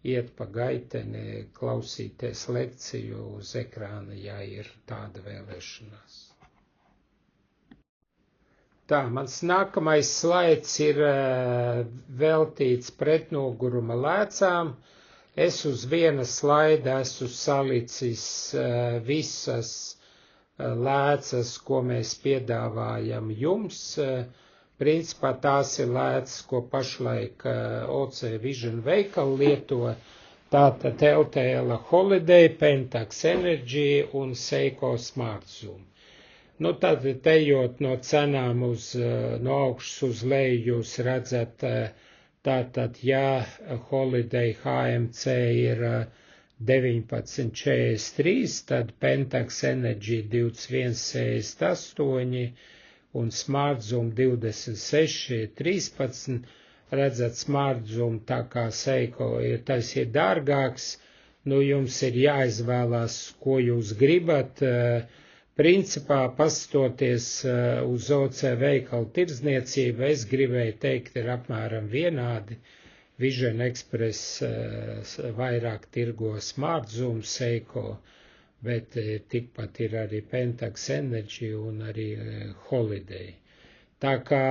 iet pa gaiteni, klausīties lekciju uz ekrāna, ja ir tāda vēlēšanās. Tā, mans nākamais slaids ir veltīts pretnoguruma lēcām. Es uz viena slaida esmu salicis visas lēcas, ko mēs piedāvājam jums. Principā tās ir lēcas, ko pašlaik OC Vision veikali lieto, tātad LTL Holiday, Pentax Energy un Seiko Smart Zoom. Tad ejot no cenām no augšas uz leju, jūs redzat, tātad, ja Holiday HMC ir 19,43, tad Pentax Energy 21,68, un Smart Zoom 26,13, redzat, Smart Zoom tā kā Seiko tas ir dārgāks, jums ir jāizvēlās, ko jūs gribat, principā pastoties uz OC veikalu tirdzniecību, es gribēju teikt, ir apmēram vienādi, Vision Express vairāk tirgo Smart Zoom, Seiko, bet tikpat ir arī Pentax Energy un arī Holiday. Tā kā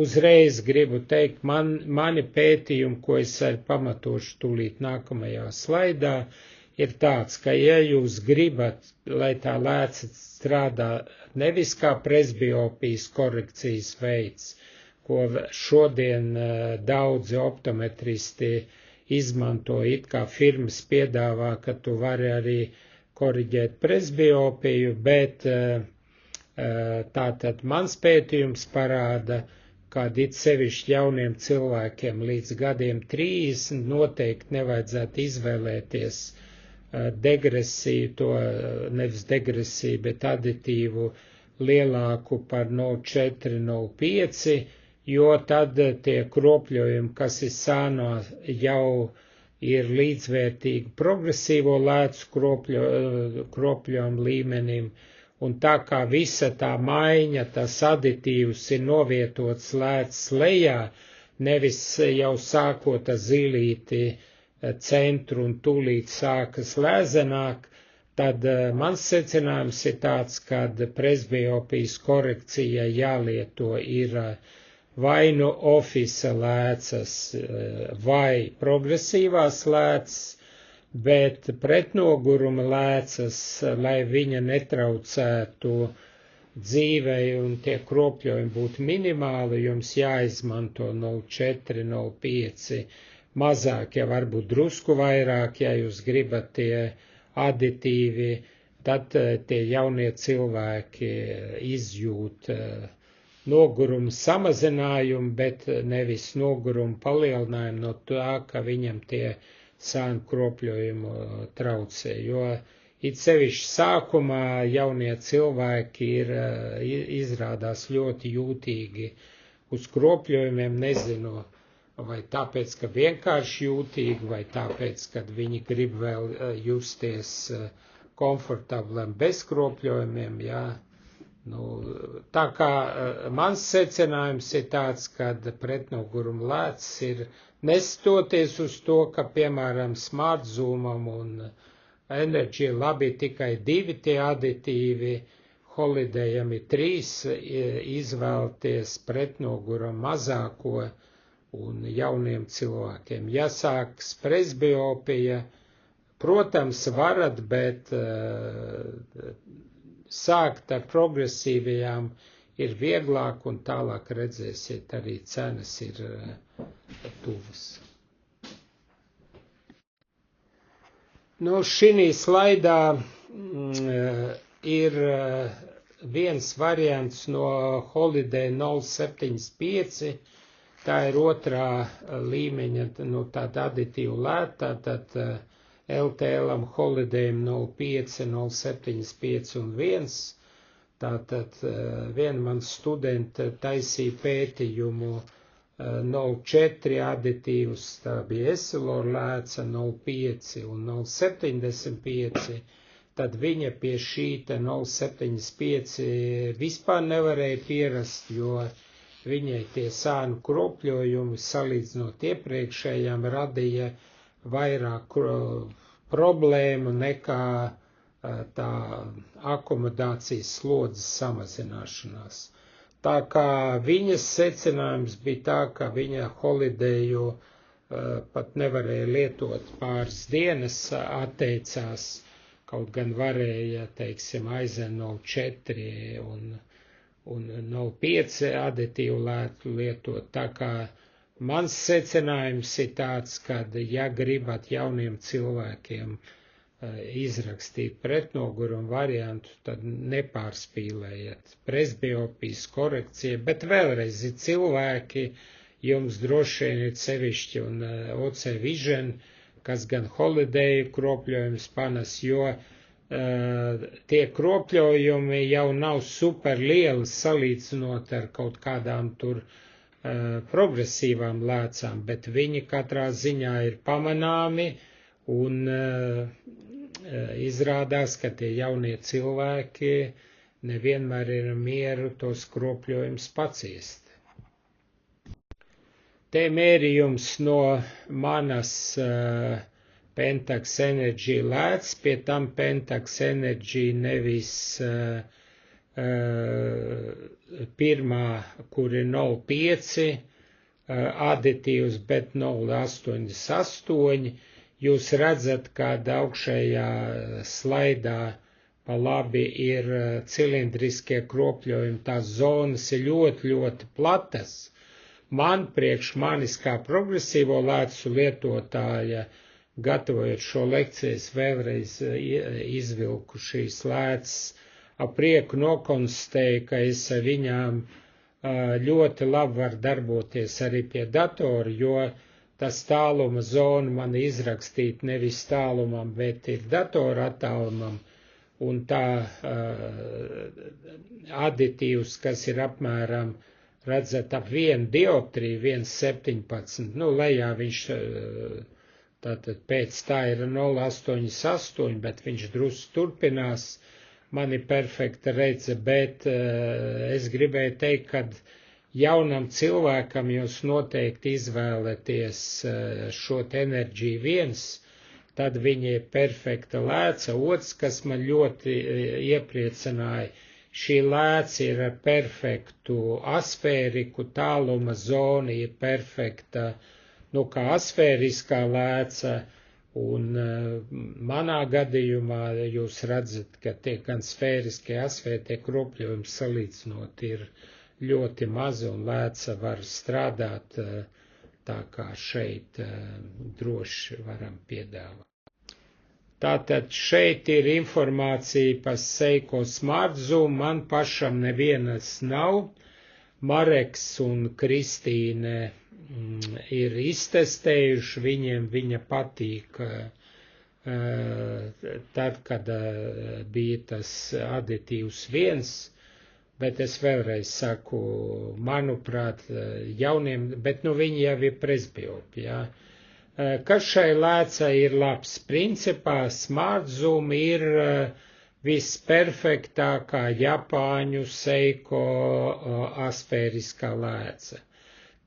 uzreiz gribu teikt, mani pētījumi, ko es arī pamatošu tūlīt nākamajā slaidā, ir tāds, ka ja jūs gribat, lai tā lēca strādā nevis kā presbiopijas korekcijas veids, ko šodien daudzi optometristi izmanto, it kā firmas piedāvā, ka tu vari arī koriģēt presbiopiju, bet tātad mans pētījums parāda, ka it sevišķi jauniem cilvēkiem līdz gadiem 30 noteikti nevajadzētu izvēlēties degresiju, to nevis degresiju, bet aditīvu lielāku par 0,4, 0,5, jo tad tie kropļojumi, kas ir sānā, jau ir līdzvērtīgi progresīvo lēcu kropļojumu līmenim, un tā kā visa tā maiņa, tas aditīvs ir novietots lēcas lejā, nevis jau sākot ar zīlīti centru un tūlīt sākas lēzenāk, tad mans secinājums ir tāds, ka presbiopijas korekcija jālieto ir vai nu ofisa lēcas, vai progresīvās lēcas, bet pretnoguruma lēcas, lai viņa netraucētu dzīvei un tie kropļojumi būtu minimāli, jums jāizmanto 0,4, 0,5, mazāk, ja varbūt drusku vairāk, ja jūs gribat tie aditīvi, tad tie jaunie cilvēki izjūt nogurumu samazinājumu, bet nevis nogurumu palielinājumu no tā, ka viņam tie sānu kropļojumu traucē, jo it sevišķi sākumā jaunie cilvēki izrādās ļoti jūtīgi uz kropļojumiem, nezinu, vai tāpēc, ka vienkārši jūtīgi, vai tāpēc, ka viņi grib vēl justies komfortablam bez kropļojumiem, jā. Nu, tā kā mans secinājums ir tāds, ka pretnoguruma lēcas ir nestoties uz to, ka, piemēram, Smart Zoomam un Energy labi tikai 2 tie aditīvi, Holidayam ir 3, izvēlties pretnoguram mazāko un jauniem cilvēkiem. Ja sāks presbiopija, protams, varat, bet sākt ar progresīvajām ir vieglāk un tālāk redzēsiet, arī cenas ir tuvas. Nu, šī slaidā ir viens variants no Holiday 0,75, tā ir otrā līmeņa, nu, tāda aditīva lēta, tad LTL-am Holidayam 0,5, 0,75 un 1. Tātad viena man studenta taisīja pētījumu 0,4 aditīvus, tā bija Essilor lēca 0,5 un 0,75, tad viņa pie šīta 0,75 vispār nevarēja pierast, jo viņai tie sānu kropļojumi salīdzinot iepriekšējām radīja vairāk problēmu nekā tā akomodācijas slodzes samazināšanās. Tā kā viņas secinājums bija tā, ka viņa Holidayu pat nevarēja lietot pāris dienas, atteicās, kaut gan varēja, teiksim, aizen 0,4 un 0,5 aditīvu lētu lietot. Tā kā mans secinājums ir tāds, ka, ja gribat jauniem cilvēkiem izrakstīt pretnogurumu variantu, tad nepārspīlējiet. Presbiopijas korekcija, bet vēlreiz ir cilvēki, jums droši vien ir sevišķi un OC Vision, kas gan Holiday kropļojums panes, jo tie kropļojumi jau nav super lieli salīdzinot ar kaut kādām tur progresīvām lēcām, bet viņi katrā ziņā ir pamanāmi un izrādās, ka tie jaunie cilvēki nevienmēr ir mieru tos kropļojumus paciest. Te mērījums no manas Pentax Energy lēts, pie tam Pentax Energy nevis pirmā, kur ir 0,5 aditīvs, bet 0,88. Jūs redzat, ka augšējā slaidā pa labi ir cilindriskie kropļojumi, tās zonas ir ļoti, ļoti platas. Man priekš manis kā progresīvo lēcu lietotāja, gatavojot šo lekciju, es vēlreiz izvilku šīs lēcas, ap prieku nokonstatēju, ka es ar viņām ļoti labi varu darboties arī pie datora, jo tas tāluma zona man izrakstīt nevis tālumam, bet ir datora attālumam, un tā aditīvs, kas ir apmēram, redzat, ap 1 dioptriju, 1,17, nu, lejā viņš, tātad pēc tā ir 0,88, bet viņš drusku turpinās, man ir perfekta redze, bet es gribēju teikt, ka jaunam cilvēkam jūs noteikti izvēlaties šo enerģiju 1, tad viņa ir perfekta lēca. Otrs, kas man ļoti iepriecināja, šī lēca ir ar perfektu asfēriku, tāluma zona ir perfekta, kā asfēriskā lēca, un manā gadījumā jūs redzat, ka tie gan sfēriskie asfērie kropļojumi salīdzinot ir ļoti mazi, un lēca var strādāt tā kā šeit droši varam piedāvāt. Tātad šeit ir informācija par Seiko Smart Zoom, man pašam nevienas nav. Mareks un Kristīne ir iztestējuši, viņa patīk tad, kad bija tas aditīvs 1, bet es vēlreiz saku, manuprāt, jauniem, bet viņi jau ir presbiopi, jā. Kas šai lēcai ir labs? Principā Smart Zoom ir visperfektākā Japāņu Seiko asfēriskā lēca.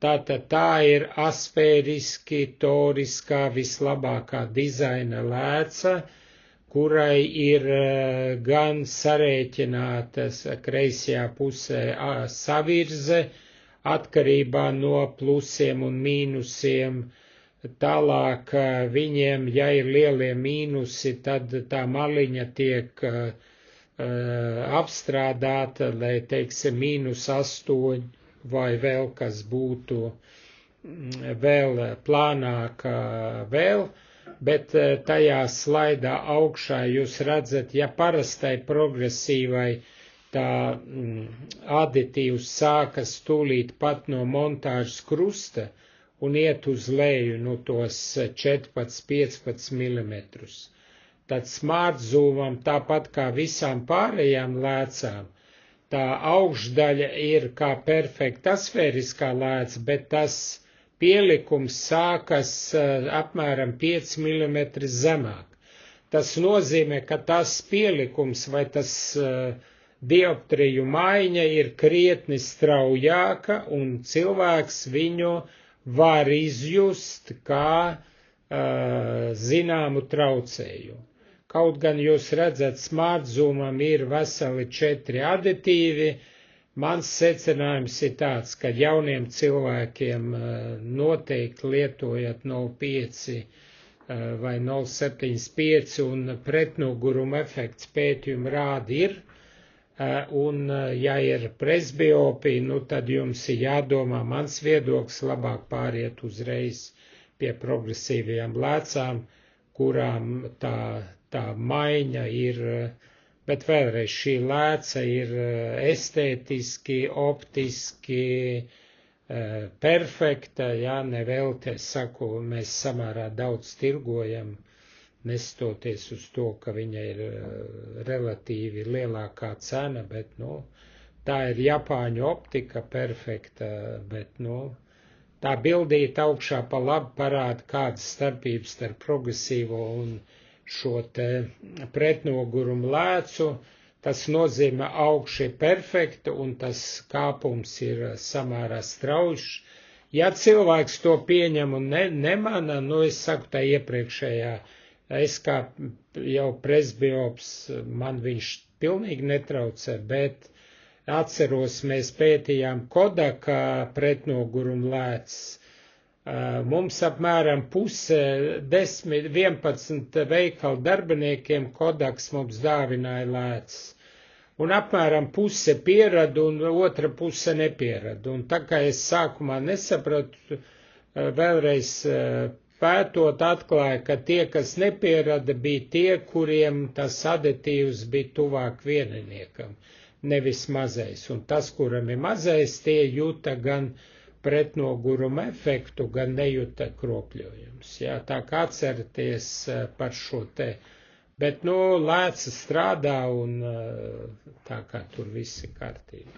Tātad tā ir asfēriski, toriskā, vislabākā dizaina lēca, kurai ir gan sarēķinātas kreisajā pusē savirze, atkarībā no plusiem un mīnusiem. Tālāk viņiem, ja ir lielie mīnusi, tad tā maliņa tiek apstrādāta, lai, teiksim, -8 vai vēl kas būtu vēl plānāka vēl, bet tajā slaidā augšā jūs redzat, ja parastai progresīvai tā aditīvs sākas tūlīt pat no montāžas krusta, un iet uz leju tos 14-15 mm. Tad Smart Zoomam, tāpat kā visām pārējām lēcām, tā augšdaļa ir kā perfekta asfēriskā lēca, bet tas pielikums sākas apmēram 5 mm zemāk. Tas nozīmē, ka tas pielikums vai tas dioptriju maiņa ir krietni straujāka, un cilvēks viņu var izjust kā zināmu traucējumu. Kaut gan jūs redzat, Smart Zoomam ir veseli 4 aditīvi, mans secinājums ir tāds, ka jauniem cilvēkiem noteikti lietojat 0,5 vai 0,75, un pretnoguruma efekts pētījumi rāda ir. Un, ja ir presbiopija, tad jums ir jādomā, mans viedoklis, labāk pāriet uzreiz pie progresīvajām lēcām, kurām tā maiņa ir, bet vēlreiz šī lēca ir estētiski, optiski perfekta, jā, nevelti, es saku, mēs samērā daudz tirgojam, nestoties uz to, ka viņa ir relatīvi lielākā cena, bet, tā ir Japāņu optika perfekta, bet, tā bildīt augšā pa labi parāda, kādas starpības starp progresīvo un šo te pretnogurumu lēcu. Tas nozīmē, augša ir perfekta un tas kāpums ir samērā strauji. Ja cilvēks to pieņem un nemana, es saku tā iepriekšējā, es kā jau presbiops, man viņš pilnīgi netraucē, bet atceros, mēs pētījām Kodaka pretnogurumu lēcas. Mums apmēram puse 10-11 veikalu darbiniekiem Kodaks mums dāvināja lēcas. Un apmēram puse pierada un otra puse nepierada. Un tā kā es sākumā nesapratu, vēlreiz pētot atklāja, ka tie, kas nepierada, bija tie, kuriem tas aditīvs bija tuvāk vieniniekam, nevis mazais. Un tas, kuram ir mazais, tie jūta gan pretnoguruma efektu, gan nejuta kropļojums. Jā, tā kā atceraties par šo te. Bet, lēca strādā un tā kā tur viss ir kārtībā.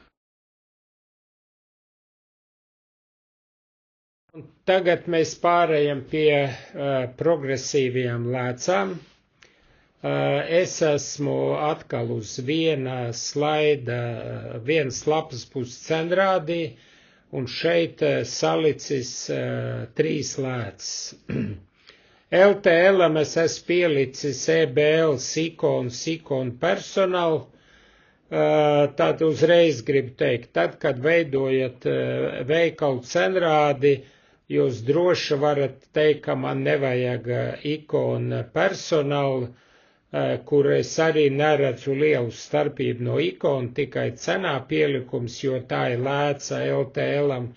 Un tagad mēs pārējam pie progresīvajām lēcām. Es esmu atkal uz viena slaida, viens lapas puses cenrādī, un šeit salicis 3 lēcas. LTL es esmu pielicis EBL Sikon Personal, tad uzreiz gribu teikt, tad, kad veidojat veikalu cenrādi, jūs droši varat teikt, ka man nevajag ikonu personālu, kur es arī neredzu lielu starpību no ikonu, tikai cenā pielikums, jo tā ir lēca LTL-am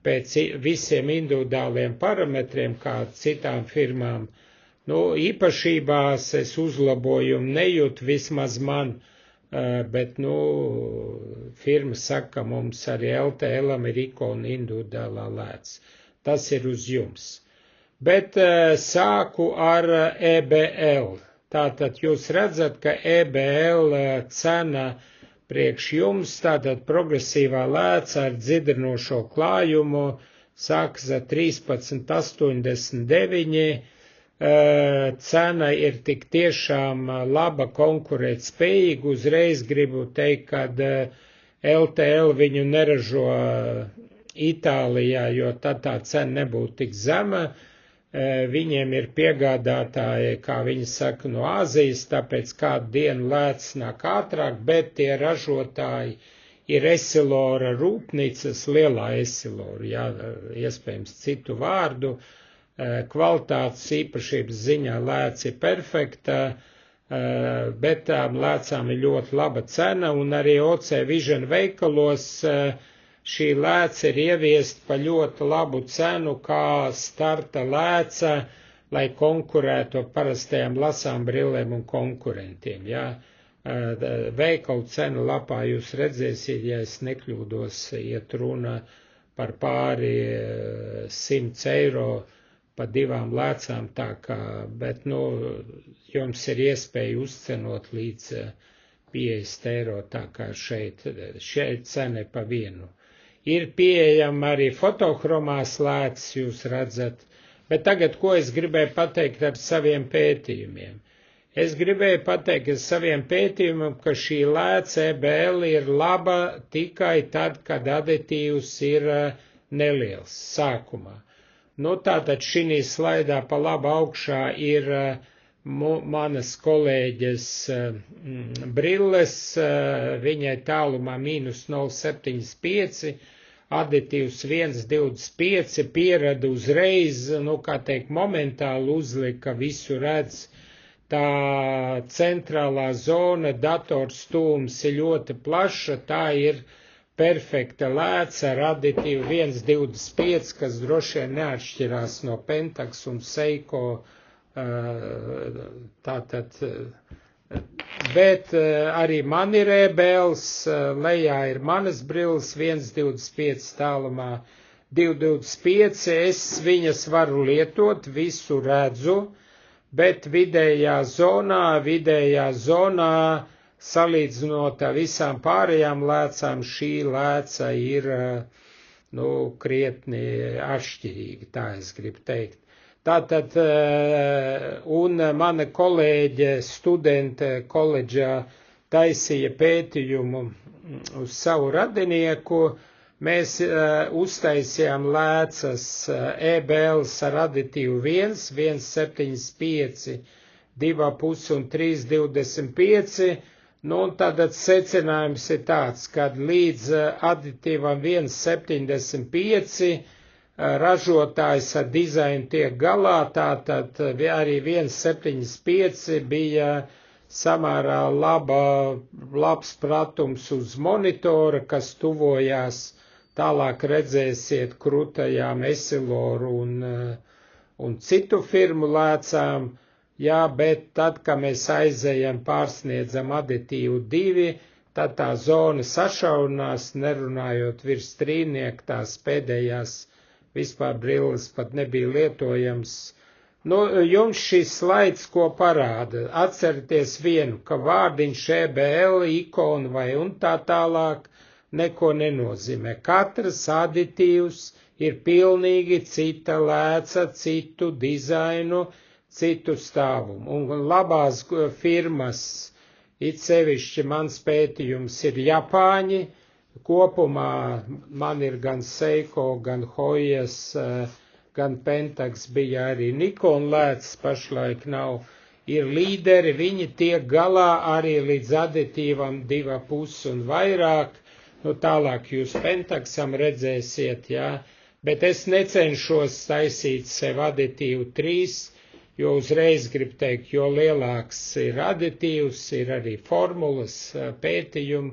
pēc visiem individuāliem parametriem, kā citām firmām. Īpašībās es uzlabojumu nejūtu, vismaz man, bet, firma saka, mums arī LTL-am ir ikona individuālā lēca. Tas ir uz jums. Bet sāku ar EBL. Tātad jūs redzat, ka EBL cena priekš jums, tātad progresīvā lēca ar dzirdinošo klājumu, sākas ar 13,89. Cena ir tik tiešām laba, konkurētspējīga. Uzreiz gribu teikt, kad LTL viņu neražo Itālijā, jo tad tā cena nebūtu tik zema. Viņiem ir piegādātāji, kā viņi saka, no Āzijas, tāpēc kādu dienu lēts nāk ātrāk, bet tie ražotāji ir Esilora rūpnīcas, lielā Esilora, iespējams citu vārdu, kvalitātes īpašības ziņā lēts ir perfekta, bet tām lēcām ir ļoti laba cena, un arī OC Vision veikalos šī lēca ir ieviest pa ļoti labu cenu kā starta lēca, lai konkurētu ar parastajām lasām brillēm un konkurentiem. Veikalu cenu lapā jūs redzēsiet, ja es nekļūdos, iet runa par pāri 100 eiro pa divām lēcām, tā kā, bet, jums ir iespēja uzcenot līdz 50 eiro, tā kā šeit cena pa vienu. Ir pieejama arī fotohromās lēcas, jūs redzat, bet tagad, ko es gribēju pateikt ar saviem pētījumiem? Es gribēju pateikt ar saviem pētījumiem, ka šī lēca EBL ir laba tikai tad, kad aditīvs ir neliels sākumā. Tātad šī slaidā pa labu augšā ir manas kolēģes brilles, viņai tālumā -0,75, aditīvs 1,25, pierada uzreiz, momentāli uzlika, visu redz, tā centrālā zona, datorstūms ir ļoti plaša, tā ir perfekta lēca ar aditīvu 1,25, kas droši vien neatšķirās no Pentax un Seiko. Tātad, bet arī man ir EBLs, lejā ir manas brilles 1,25 tālumā 2,25, es viņas varu lietot, visu redzu, bet vidējā zonā, salīdzinot ar visām pārējām lēcām, šī lēca ir, krietni atšķirīga, tā es gribu teikt. Tātad, un mana kolēģe, studente koledžā taisīja pētījumu uz savu radinieku. Mēs uztaisījām lēcas EBLs ar aditīvu 1,75, 2,5 un 3,25. Un tātad secinājums ir tāds, ka līdz aditīvam 1,75 ražotājs ar dizainu tiek galā, tātad arī 1,75 bija samērā labs pratums uz monitora, kas tuvojās, tālāk redzēsiet krūtajām Esiloru un citu firmu lēcām, bet tad, kad mēs aizējam, pārsniedzam aditīvu 2, tad tā zona sašaurinās, nerunājot virs trīnieka, tās pēdējās vispār brilles pat nebija lietojams. Jums šis slaids ko parāda? Atcerieties vienu, ka vārdiņš EBL, ikona vai un tā tālāk neko nenozīmē. Katrs aditīvs ir pilnīgi cita lēca, citu dizainu, citu stāvumu. Un labās firmas, it sevišķi mans pētījums ir Japāņi. Kopumā man ir gan Seiko, gan Hojas, gan Pentax, bija arī Nikon lēcas, pašlaik nav. ir līderi, viņi tiek galā arī līdz aditīvam 2,5 un vairāk, nu tālāk jūs pentaksam redzēsiet, jā, bet es necenšos taisīt sev aditīvu 3, jo uzreiz gribu teikt, jo lielāks ir aditīvs, ir arī formulas pētījumi,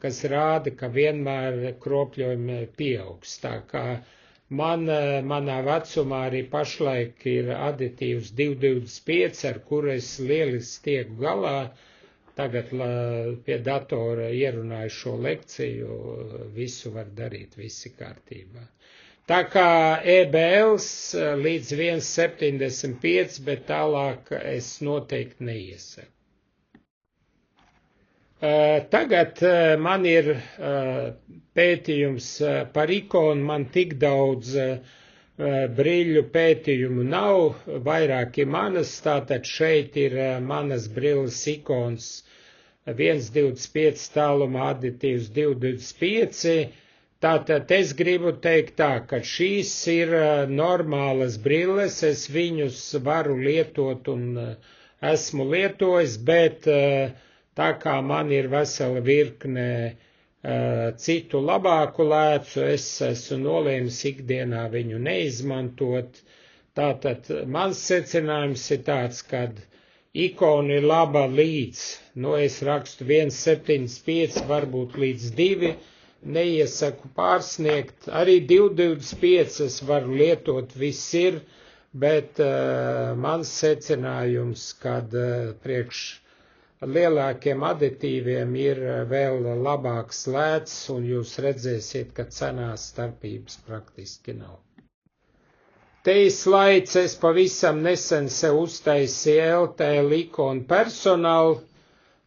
kas rāda, ka vienmēr kropļojumi pieaugs. Tā kā manā vecumā arī pašlaik ir aditīvs 2,25, ar kuru es lieliski tieku galā. Tagad pie datora ierunāju šo lekciju, visu var darīt, visi kārtībā. Tā kā EBLs līdz 1,75, bet tālāk es noteikti neiesaku. Tagad man ir pētījums par ikonu, man tik daudz brīļu pētījumu nav, vairāki manas, tātad šeit ir manas brilles ikonas 1,25 tālumā, aditīvs 2,25. Tātad es gribu teikt tā, ka šīs ir normālas brilles, es viņus varu lietot un esmu lietojis, bet tā kā man ir vesela virkne citu labāku lēcu, es esmu nolēmis ikdienā viņu neizmantot. Tātad mans secinājums ir tāds, kad ikona ir laba līdz, es rakstu 1,75, varbūt līdz 2, neiesaku pārsniegt, arī 2,25 es varu lietot, viss ir, bet mans secinājums, kad priekš lielākiem aditīviem ir vēl labāks lēts, un jūs redzēsiet, ka cenās starpības praktiski nav. Te ir slaids, es pavisam nesen sev uztaisīju LTL ikonu personālu.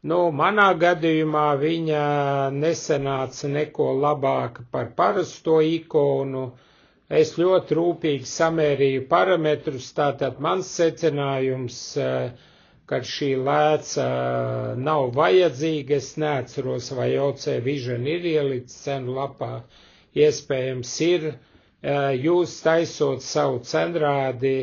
Manā gadījumā viņa nesanāca neko labāka par parasto ikonu. Es ļoti rūpīgi samērīju parametrus, tātad mans secinājums, kad šī lēca nav vajadzīga, es neatceros, vai OC Vision ir ielicis cenu lapā, iespējams ir. Jūs taisot savu cenrādi,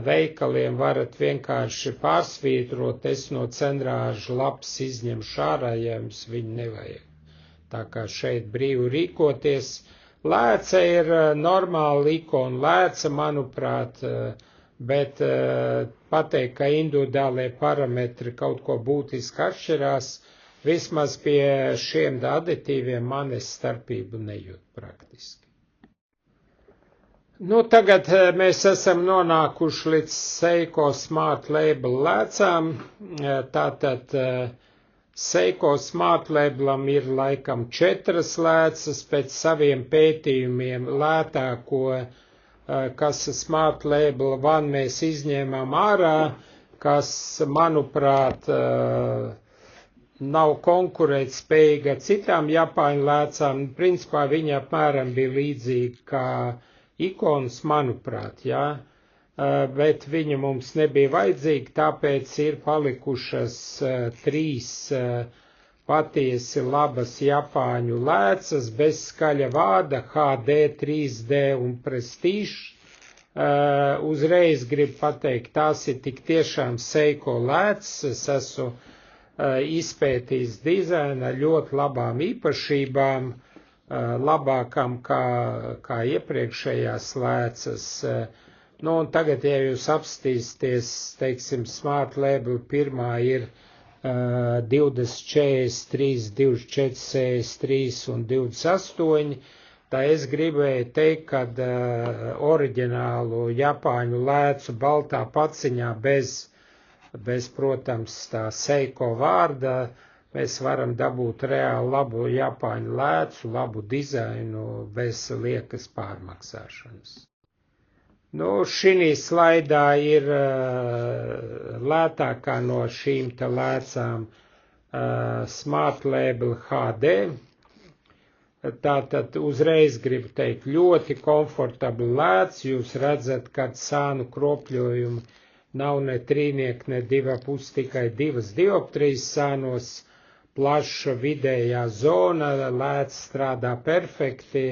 veikaliem varat vienkārši pārsvītrot, es no cenrāža lapas izņemšu ārā, ja jums viņu nevajag. Tā kā šeit brīvi rīkoties. Lēca ir normāla ikona lēca, manuprāt, bet pateikt, ka individuālie parametri kaut ko būtiski atšķirās, vismaz pie šiem aditīviem man es starpību nejūt praktiski. Tagad mēs esam nonākuši līdz Seiko Smart Label lēcām. Tātad Seiko Smart Labelam ir laikam 4 lēcas, pēc saviem pētījumiem lētāko, kas Smart Label One mēs izņēmām ārā, kas, manuprāt, nav konkurētspējīga citām Japāņu lēcām. Principā viņa apmēram bija līdzīga kā ikonas, manuprāt, jā, bet viņa mums nebija vajadzīga, tāpēc ir palikušas 3 patiesi labas Japāņu lēcas, bez skaļa vārda, HD, 3D un Prestige. Uzreiz gribu pateikt, tās ir tik tiešām Seiko lēcas, es esmu izpētījis dizainu ar ļoti labām īpašībām, labākam kā iepriekšējās lēcas. Un tagad, ja jūs apstīsties, teiksim, Smart Label pirmā ir 2043, 2463 un 28, tā es gribēju teikt, kad oriģinālu Japāņu lēcu baltā paciņā bez, protams, tā Seiko vārda, mēs varam dabūt reāli labu Japāņu lēcu, labu dizainu, bez liekas pārmaksāšanas. Šī slaidā ir lētākā no šīm te lēcām Smart Label HD. Tātad uzreiz gribu teikt, ļoti komfortabli lēts, jūs redzat, kad sānu kropļojumi nav ne 3, ne 2,5, tikai 2 dioptrijas sānos. Plaša vidējā zona, lēts strādā perfekti,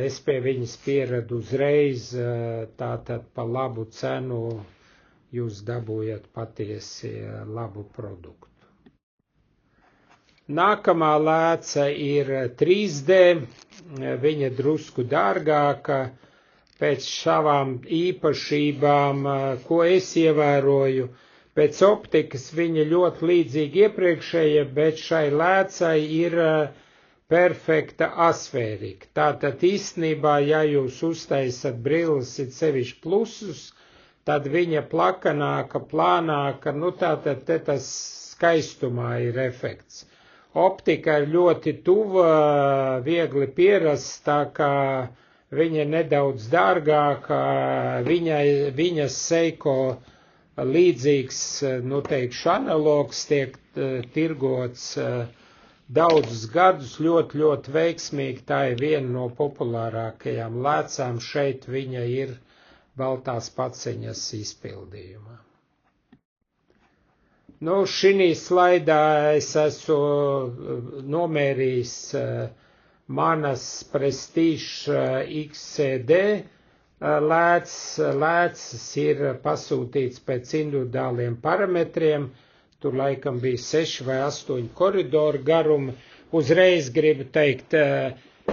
es pie viņas pieradu uzreiz, tātad pa labu cenu jūs dabūjat patiesi labu produktu. Nākamā lēca ir 3D, viņa drusku dārgāka, pēc savām īpašībām, ko es ievēroju. Pēc optikas viņa ļoti līdzīga iepriekšējai, bet šai lēcai ir perfekta asfērika. Tātad īstenībā, ja jūs uztaisat brilles, it sevišķi plusus, tad viņa plakanāka, plānāka, tātad te tas skaistumā ir efekts. Optika ir ļoti tuva, viegli pierast, tā kā viņa nedaudz dārgāka, viņas Seiko līdzīgs, teikšu, analogs tiek tirgots daudzus gadus, ļoti veiksmīgi, tā ir viena no populārākajām lēcām, šeit viņa ir baltās paciņas izpildījumā. Šī slaidā es esmu nomērījis manas Prestige XCD lēcas ir pasūtīts pēc individuāliem parametriem, tur laikam bija 6 vai 8 koridoru garumi. Uzreiz gribu teikt,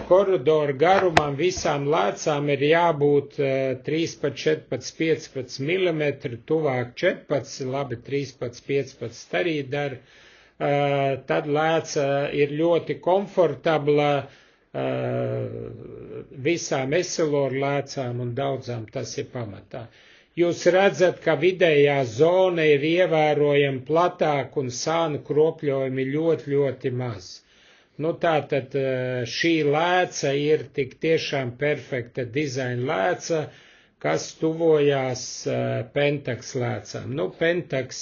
koridoru garumam visām lēcām ir jābūt 13, 14, 15 mm, tuvāk 14, labi 13, 15 arī dar. Tad lēca ir ļoti komfortabla visām Essilor lēcām un daudzām tas ir pamatā. Jūs redzat, ka vidējā zona ir ievērojami platāka un sānu kropļojumi ļoti maz. Tātad šī lēca ir tik tiešām perfekta dizaina lēca, kas tuvojās Pentax lēcām. Pentax,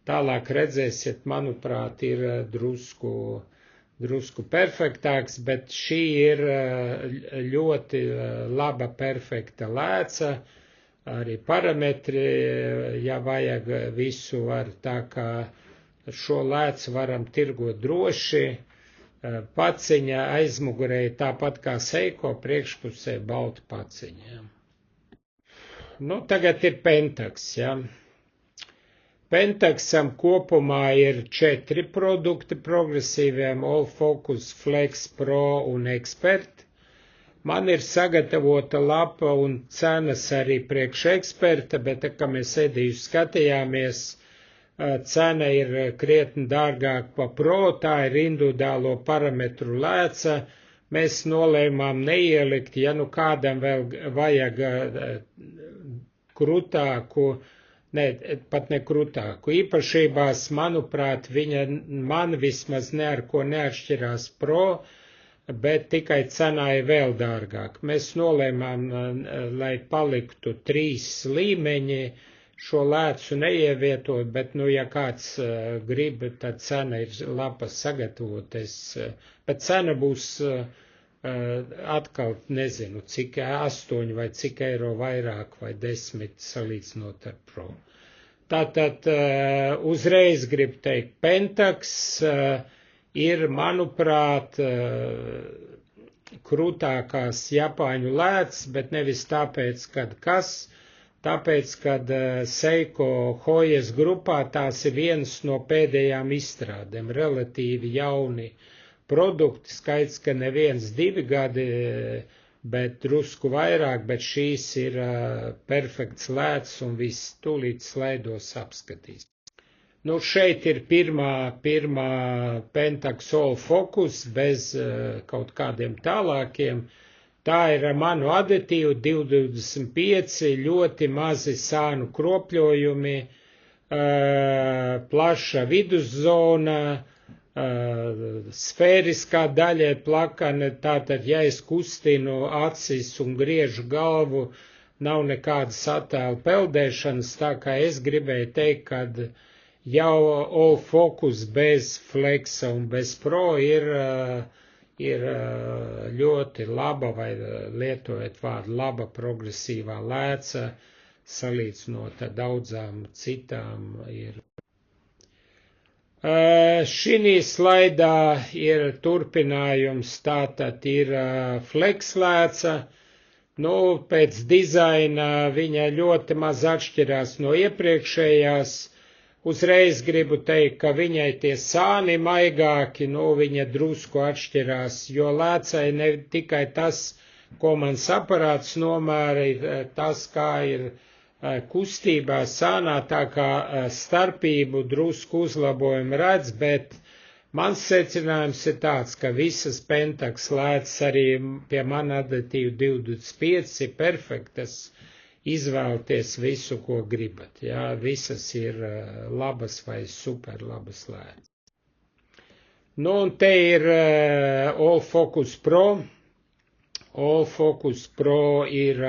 tālāk redzēsiet, manuprāt, ir drusku perfektāks, bet šī ir ļoti laba, perfekta lēca. Arī parametri, ja vajag, visu var, tā kā šo lēcu varam tirgot droši. Paciņa aizmugurē tāpat kā Seiko, priekšpusē balta paciņa. Tagad ir Pentax, ja. Pentaxam kopumā ir 4 produkti progresīviem, All Focus, Flex, Pro un Expert. Man ir sagatavota lapa un cenas arī priekš eksperta, bet, kā mēs edīju skatījāmies, cena ir krietni dārgāk pa Pro, tā ir individuālo parametru lēca. Mēs nolēmām neielikt, ja kādam vēl vajag krutāku, pat ne krutāku. Īpašībās, manuprāt, viņa man vismaz ne ar ko neatšķirās Pro, bet tikai cenā ir vēl dārgāk. Mēs nolēmām, lai paliktu 3 līmeņi, šo lēcu neievietot, bet, ja kāds grib, tad cena ir laba sagatavoties, bet cena būs atkal, nezinu, cik 8 vai cik eiro vairāk vai 10 salīdzinot ar Pro. Tātad uzreiz gribu teikt, Pentax ir, manuprāt, krūtākās Japāņu lēcas, bet nevis tāpēc, tāpēc, kad Seiko Hojas grupā tās ir viens no pēdējām izstrādēm, relatīvi jauni produkti, skaits, ka neviens 2 gadi, bet drusku vairāk, bet šīs ir perfekts lēts un viss tūlīt slaidos apskatīs. Šeit ir pirmā Pentax All Focus bez kaut kādiem tālākiem. Tā ir manu aditīvu 225, ļoti mazi sānu kropļojumi, plaša viduszona, sfēriskā daļa plakane, tātad, ja es kustinu acis un griežu galvu, nav nekādas attēlu peldēšanas, tā kā es gribēju teikt, kad jau All Focus bez Flexa un bez Pro ir ļoti laba, vai lietojot vārdu laba progresīvā lēca, salīdzinot ar daudzām citām ir. Šī slaidā ir turpinājums, tātad ir Flex lēca. Nu, pēc dizaina viņa ļoti maz atšķirās no iepriekšējās. Uzreiz gribu teikt, ka viņai tie sāni maigāki, nu, viņa drusku atšķirās, jo lēcai ne tikai tas, ko mans aparāts nomēra, ir tas, kā ir kustībā sānā, tā kā starpību drusku uzlabojumu redz, bet mans secinājums ir tāds, ka visas Pentax lēcas arī pie mana aditīva 25 ir perfektas, izvēlties visu, ko gribat, jā, visas ir labas vai super labas lēcas. Nu, un te ir All Focus Pro. All Focus Pro ir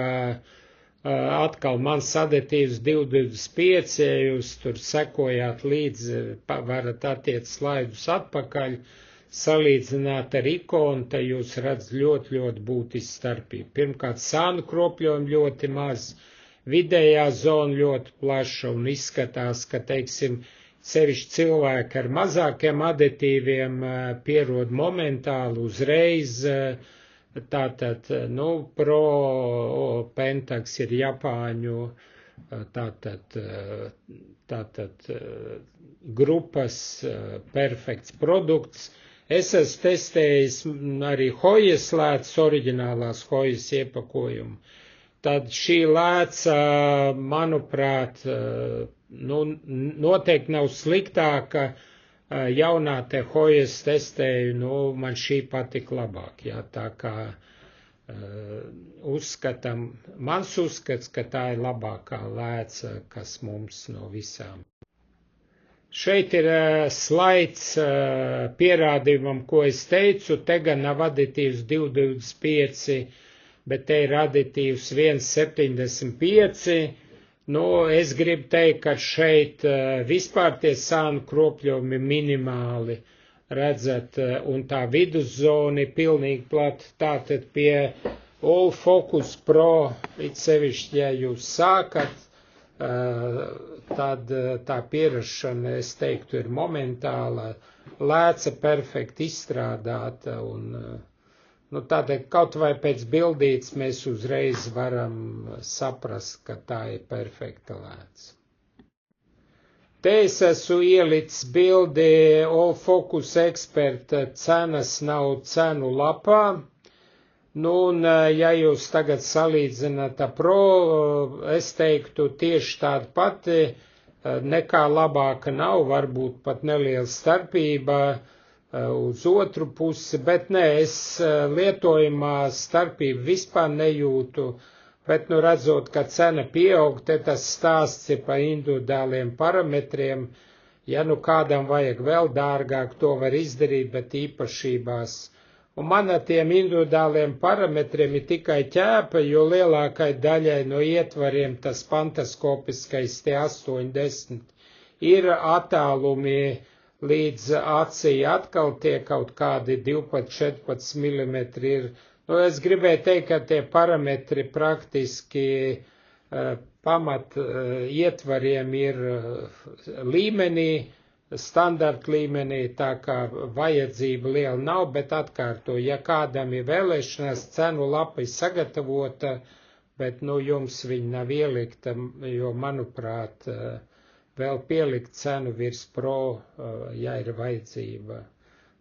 atkal mans aditīvs 225, ja jūs tur sekojāt līdzi, varat attiec slaidus atpakaļ, salīdzināt ar ikonu, te jūs redzat ļoti būtisku starpību. Pirmkārt, sānu kropļojumu ļoti maz, vidējā zona ļoti plaša un izskatās, ka, teiksim, sevišķi cilvēki ar mazākiem aditīviem pierod momentāli uzreiz. Tātad, nu, Pro Pentax ir Japāņu, tātad grupas perfekts produkts. Es esmu testējis arī Hojas lēcas, oriģinālās Hojas iepakojumu. Tad šī lēca, manuprāt, nu, noteikti nav sliktāka. Jaunā te Hojas testēju, nu, man šī patika labāk, jā, tā kā mans uzskats, ka tā ir labākā lēca, kas mums no visām. Šeit ir slaids pierādījumam, ko es teicu, te gan nav aditīvs 225, bet te ir aditīvs 175. Nu, es gribu teikt, ka šeit vispār tie sānu kropļojumi minimāli, redzat, un tā viduszona ir pilnīgi plata. Tātad pie All Focus Pro, it sevišķi, ja jūs sākat, tad tā pierašana, es teiktu, ir momentāla, lēca perfekti izstrādāta, un nu, tādēļ kaut vai pēc bildītes mēs uzreiz varam saprast, ka tā ir perfekta lēca. Te es esmu ielicis bildi All Focus Expert, cenas nav cenu lapā. Nu, un ja jūs tagad salīdzināt ar Pro, es teiktu tieši tāda pati, nekā labāka nav, varbūt pat neliela starpība uz otru pusi, bet nē, es lietojumā starpību vispār nejūtu, bet, nu, redzot, ka cena pieaug, te tas stāsts ir par individuāliem parametriem, ja nu kādam vajag vēl dārgāk, to var izdarīt, bet īpašībās. Un man ar tiem individuāliem parametriem ir tikai ķēpa, jo lielākai daļai no ietvariem tas pantaskopiskais tie 80 ir attālumi līdz acī atkal tie kaut kādi 12-14 mm ir. Nu, es gribēju teikt, ka tie parametri praktiski pamat ietvariem ir līmenī, standarta līmenī, tā kā vajadzība liela nav, bet atkārto, ja kādam ir vēlēšanās, cenu lapa ir sagatavota, bet, nu, jums viņa nav ielikta, jo, manuprāt, vēl pielikt cenu virs Pro, ja ir vajadzība.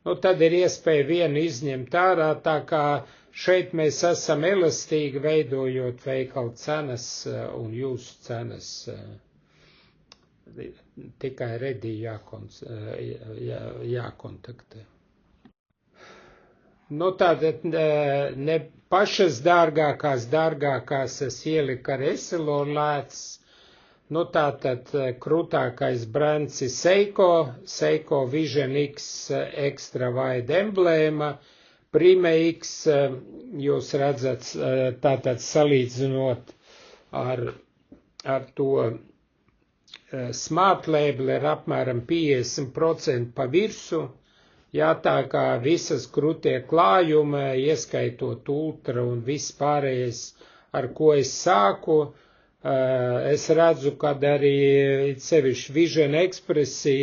Nu, tad ir iespēja vienu izņemt ārā, tā kā šeit mēs esam elastīgi veidojot veikalu cenas un jūsu cenas. Tikai redī jākontaktē. Nu, tātad ne pašas dārgākās es ieliku ar Essilor lēcas. Nu, tātad krūtākais brands ir Seiko Vision X Extra Wide emblēma, Prime X, jūs redzat, tātad salīdzinot ar to Smart Label ir apmēram 50% pa virsu, jā, tā kā visas krūtie klājumi, ieskaitot ultra un viss pārējais, ar ko es sāku, es redzu, kad arī sevišķi Vision Expressī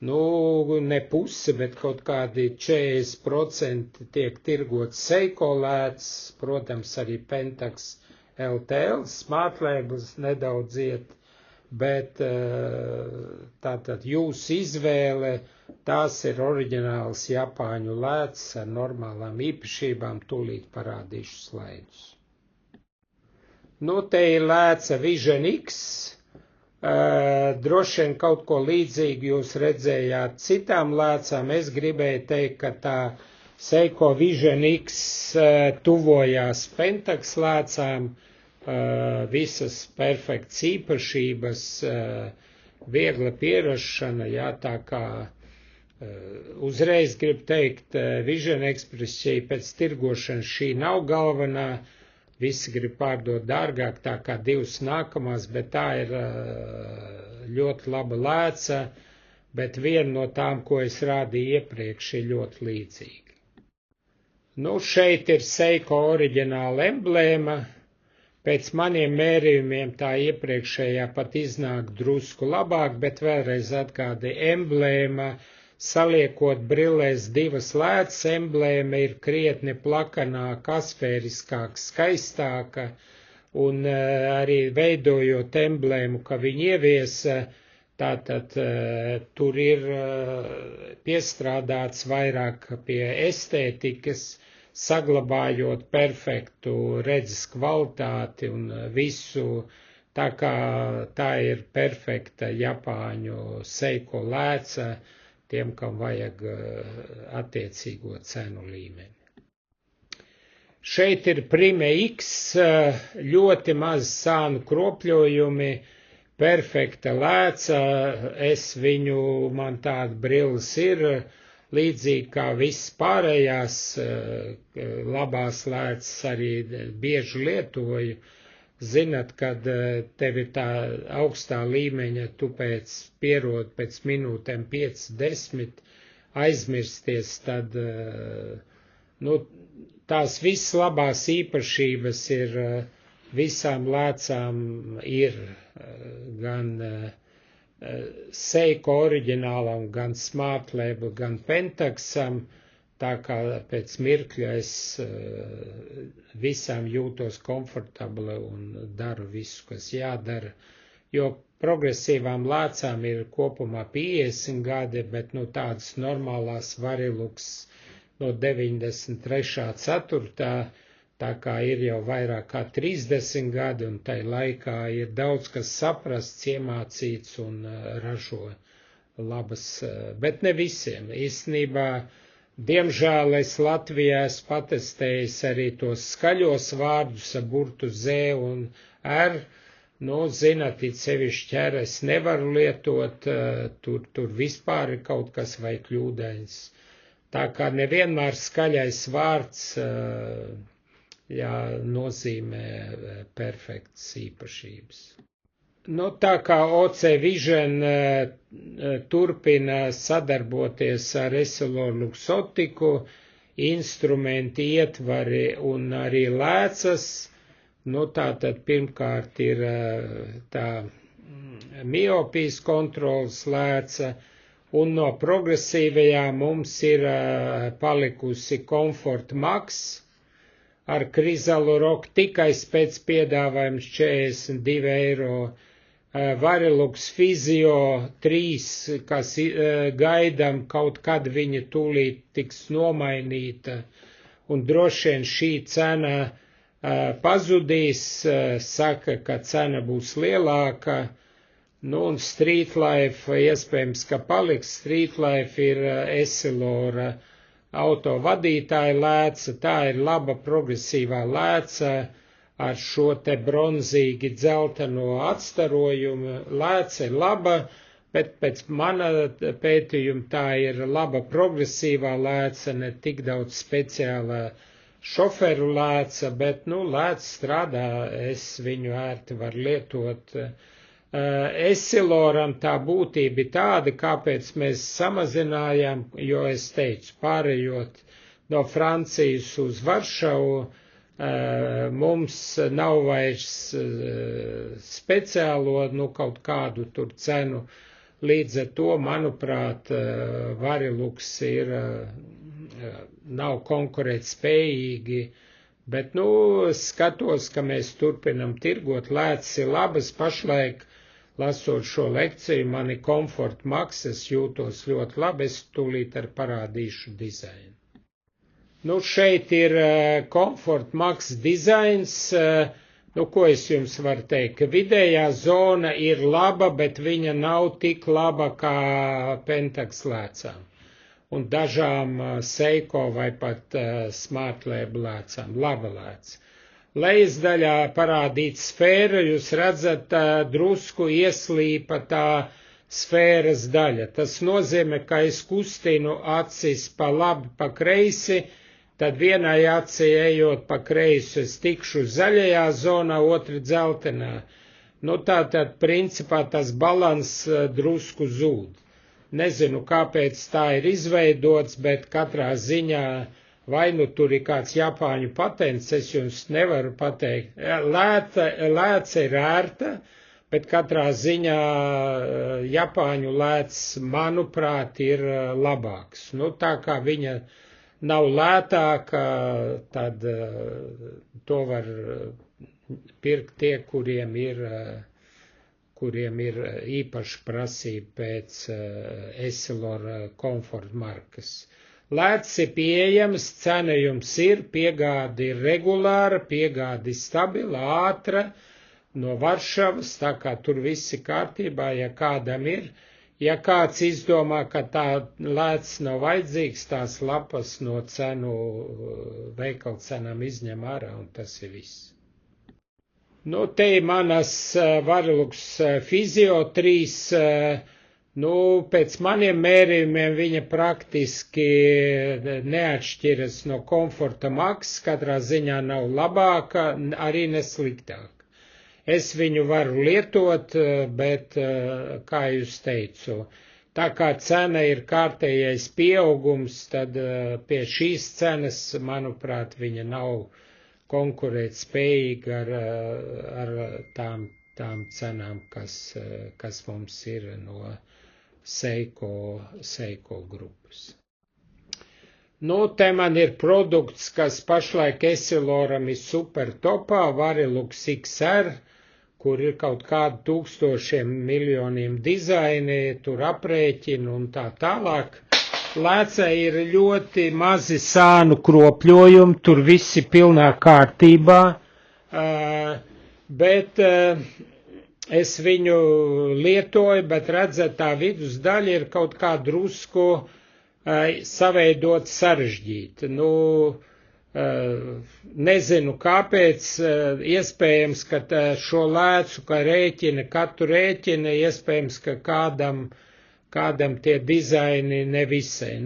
ne pusi, bet kaut kādi 40% tiek tirgots Seiko lēts, protams, arī Pentax LTL, Smart Labels nedaudz iet, bet tātad jūsu izvēle, tās ir oriģināls Japāņu lēts ar normālām īpašībām, tūlīt parādīšu slaidus. Te ir lēca Vision X, droši vien kaut ko līdzīgu jūs redzējāt citām lēcām. Es gribēju teikt, ka tā Seiko Vision X tuvojās Pentax lēcām, visas perfekts īpašības, viegla pierašana, jā, tā kā uzreiz gribu teikt, Vision Express pēc tirgošanas šī nav galvenā. Visi grib pārdot dārgāk, tā kā divas nākamās, bet tā ir ļoti laba lēca, bet viena no tām, ko es rādīju iepriekš, ir ļoti līdzīga. Šeit ir Seiko oriģināla emblēma, pēc maniem mērījumiem tā iepriekšējā pat iznāk drusku labāk, bet vēlreiz atgādi emblēma, saliekot brillēs divas lēcas, emblēma ir krietni plakanāka, asfēriskāka, skaistāka, un arī veidojot emblēmu, ka viņi ieviesa, tātad tur ir piestrādāts vairāk pie estētikas, saglabājot perfektu redzes kvalitāti un visu, tā kā tā ir perfekta Japāņu Seiko lēca, tiem, kam vajag attiecīgo cenu līmeni. Šeit ir Prime X, ļoti maz sānu kropļojumi, perfekta lēca, man tāda brilles ir, līdzīgi kā viss pārējās, labās lēcas arī bieži lietoju. Zinat, kad tev ir tā augstā līmeņa, tu pierod pēc minūtēm 5-10 aizmirsties, tad, tās visas labās īpašības ir, visām lēcām ir, gan Seiko oriģinālam, gan Smart Label, gan Pentaxam, tā kā pēc mirkļa es visām jūtos komfortabli un daru visu, kas jādara, jo progresīvām lēcām ir kopumā 50 gadi, bet tādas normālās Varilux no 93. 4. tā kā ir jau vairāk kā 30 gadi, un tai laikā ir daudz kas saprasts, iemācīts un ražo labas, bet ne visiem. Īstenībā, diemžēl es Latvijā esmu patestējis arī tos skaļos vārdus ar burtu Z un R. Zinat, it sevišķi R es nevaru lietot, tur vispār ir kaut kas vai kļūdains. Tā kā nevienmēr skaļais vārds nozīmē perfekts īpašības. Tā kā OC Vision turpina sadarboties ar EssilorLuxottiku, instrumenti, ietvari un arī lēcas, tātad pirmkārt ir tā miopijas kontrolas lēca, un no progresīvajām mums ir palikusi Comfort Max ar Krizalu Rock tikai pēc piedāvājums 42 eiro. Varilux Physio 3, kas gaidām kaut kad viņa tūlīt tiks nomainīta, un droši vien šī cena pazudīs, saka, ka cena būs lielāka, un Street Life iespējams, ka paliks. Street Life ir Essilora auto vadītāja lēca, tā ir laba progresīvā lēca, ar šo te bronzīgi dzelteno atstarojumu. Lēca ir laba, bet pēc mana pētījuma tā ir laba progresīvā lēca, ne tik daudz speciāla šoferu lēca, bet, lēca strādā, es viņu ērti varu lietot. Essiloram tā būtība ir tāda, kāpēc mēs samazinājām, jo es teicu, pārējot no Francijas uz Varšavu, mums nav vairs speciālo, kaut kādu tur cenu līdz ar to, manuprāt, Varilux nav konkurētspējīgi, bet, skatos, ka mēs turpinam tirgot, lētas ir labas, pašlaik, lasot šo lekciju, mani Comfort Max, es jūtos ļoti labi, es tūlīt ar parādīšu dizainu. Šeit ir Comfort Max dizains, ko es jums varu teikt, ka vidējā zona ir laba, bet viņa nav tik laba kā Pentax lēcām un dažām Seiko vai pat Smart Label lēcām, laba lēca. Lejas daļā parādīt sfēra, jūs redzat, drusku ieslīpa tā sfēras daļa. Tas nozīmē, ka es kustinu acis pa labi, pa kreisi, tad vienai acī ejot pa kreisi, es tikšu zaļajā zonā, otru dzeltenā. Tātad, principā, tas balans drusku zūd. Nezinu, kāpēc tā ir izveidots, bet katrā ziņā vai tur ir kāds Japāņu patents, es jums nevaru pateikt. Lēca ir ērta, bet katrā ziņā Japāņu lēts, manuprāt, ir labāks. Tā kā viņa nav lētāka, tad to var pirkt tie, kuriem ir īpaši prasība pēc Essilor Comfort markas. Lēts ir pieejams, cena jums ir, piegāde ir regulāra, piegāde ir stabila, ātra, no Varšavas, tā kā tur viss ir kārtībā, ja kādam ir. Ja kāds izdomā, ka tā lēts nav vajadzīgs, tās lapas no cenu veikala cenām izņem ārā, un tas ir viss. Te ir manas Varilux Physio 3, pēc maniem mērījumiem viņa praktiski neatšķiras no Comforta Max, katrā ziņā nav labāka, arī nesliktāka. Es viņu varu lietot, bet, kā jūs teicu, tā kā cena ir kārtējais pieaugums, tad pie šīs cenas, manuprāt, viņa nav konkurētspējīga ar tām cenām, kas mums ir no Seiko grupas. Te man ir produkts, kas pašlaik Essiloram ir super topā, Varilux XR, kur ir kaut kādi 1000 miljoniem dizaini, tur aprēķini un tā tālāk. Lēcai ir ļoti mazi sānu kropļojumi, tur viss ir pilnā kārtībā, bet es viņu lietoju, bet redzat, tā vidus daļa ir kaut kā drusku saveidot sarežģīta. Nezinu kāpēc, iespējams, ka šo lēcu, ka katru rēķina, iespējams, ka kādam tie dizaini nevisai.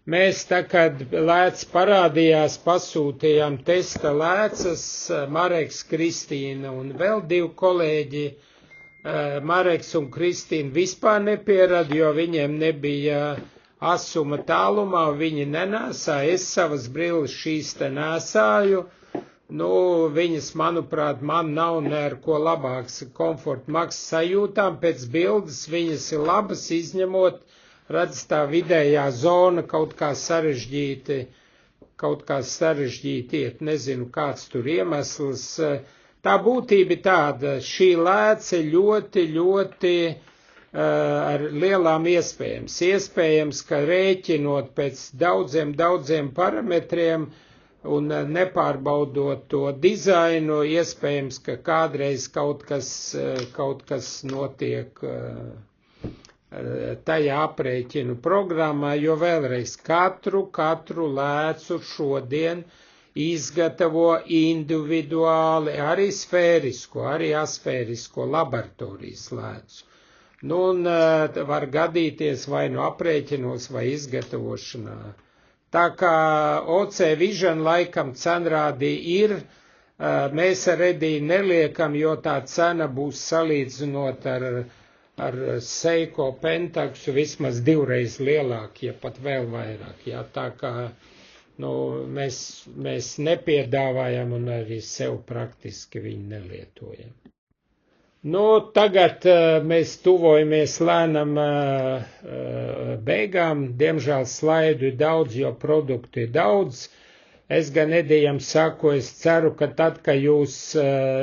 Mēs tā, kad lēts parādījās, pasūtījām testa lēcas, Mareks, Kristīna un vēl 2 kolēģi. Mareks un Kristīna vispār nepierada, jo viņiem nebija asuma tālumā, viņi nenēsā, es savas brilles šīs te nēsāju, viņas, manuprāt, man nav ne ar ko labāks Comfort Max sajūtām, pēc bildes viņas ir labas, izņemot, redz tā vidējā zona kaut kā sarežģīti iet, nezinu, kāds tur iemesls. Tā būtība ir tāda, šī lēce ļoti ar lielām iespējams. Iespējams, ka rēķinot pēc daudziem parametriem un nepārbaudot to dizainu, iespējams, ka kādreiz kaut kas notiek tajā aprēķinu programmā, jo vēlreiz katru lēcu šodien izgatavo individuāli, arī sfērisko, arī asfērisko laboratorijas lēcu. Var gadīties vai no aprēķinos vai izgatavošanā. Tā kā OC Vision laikam cenrādī ir, mēs ar Ediju neliekam, jo tā cena būs salīdzinot ar Seiko Pentaxu vismaz 2 lielāk, ja pat vēl vairāk. Jā, tā kā mēs nepiedāvājam un arī sev praktiski viņu nelietojam. Nu, tagad mēs tuvojamies lēnam beigām. Diemžēl slaidu ir daudz, jo produktu ir daudz. Es gan Edijam saku, es ceru, ka tad, kad jūs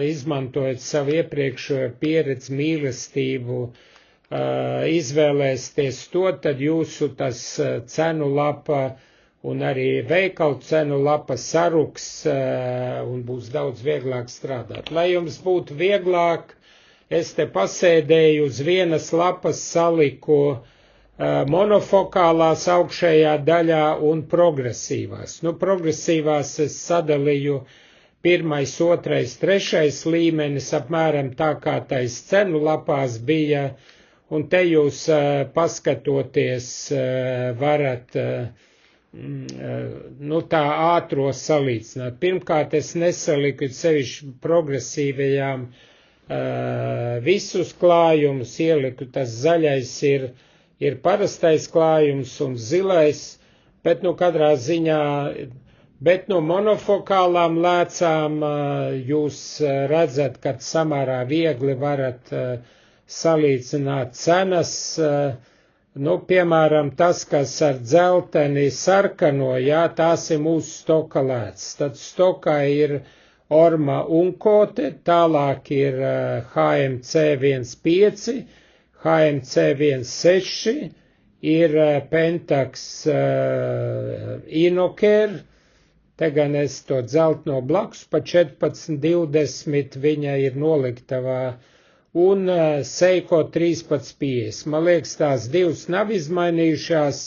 izmantojat savu iepriekšējo pieredzi, mīlestību, izvēlēsieties to, tad jūsu tas cenu lapa un arī veikalu cenu lapa saruks un būs daudz vieglāk strādāt. Lai jums būtu vieglāk, es te pasēdēju uz vienas lapas saliku monofokālās augšējā daļā un progresīvās. Nu, progresīvās es sadalīju 1., 2., 3. līmenis, apmēram tā kā tais cenu lapās bija, un te jūs paskatoties varat nu, tā ātro salīdzināt. Pirmkārt, es nesaliku sevišķi progresīvajām visus klājumus, ieliku tas zaļais ir parastais klājums un zilais, bet nu katrā ziņā, bet no monofokālām lēcām jūs redzat, ka samērā viegli varat salīdzināt cenas, nu, piemēram, tas, kas ar dzelteni sarkano, jā, tās ir mūsu stoka lēts, tad stokā ir Orma Unkote, tālāk ir HMC 1.5, HMC 1.6, ir Pentax Inoker, te gan es to dzelt no blakus, pa 14.20 viņa ir noliktavā, un Seiko 13.50. Man liekas, tās divas nav izmainījušās.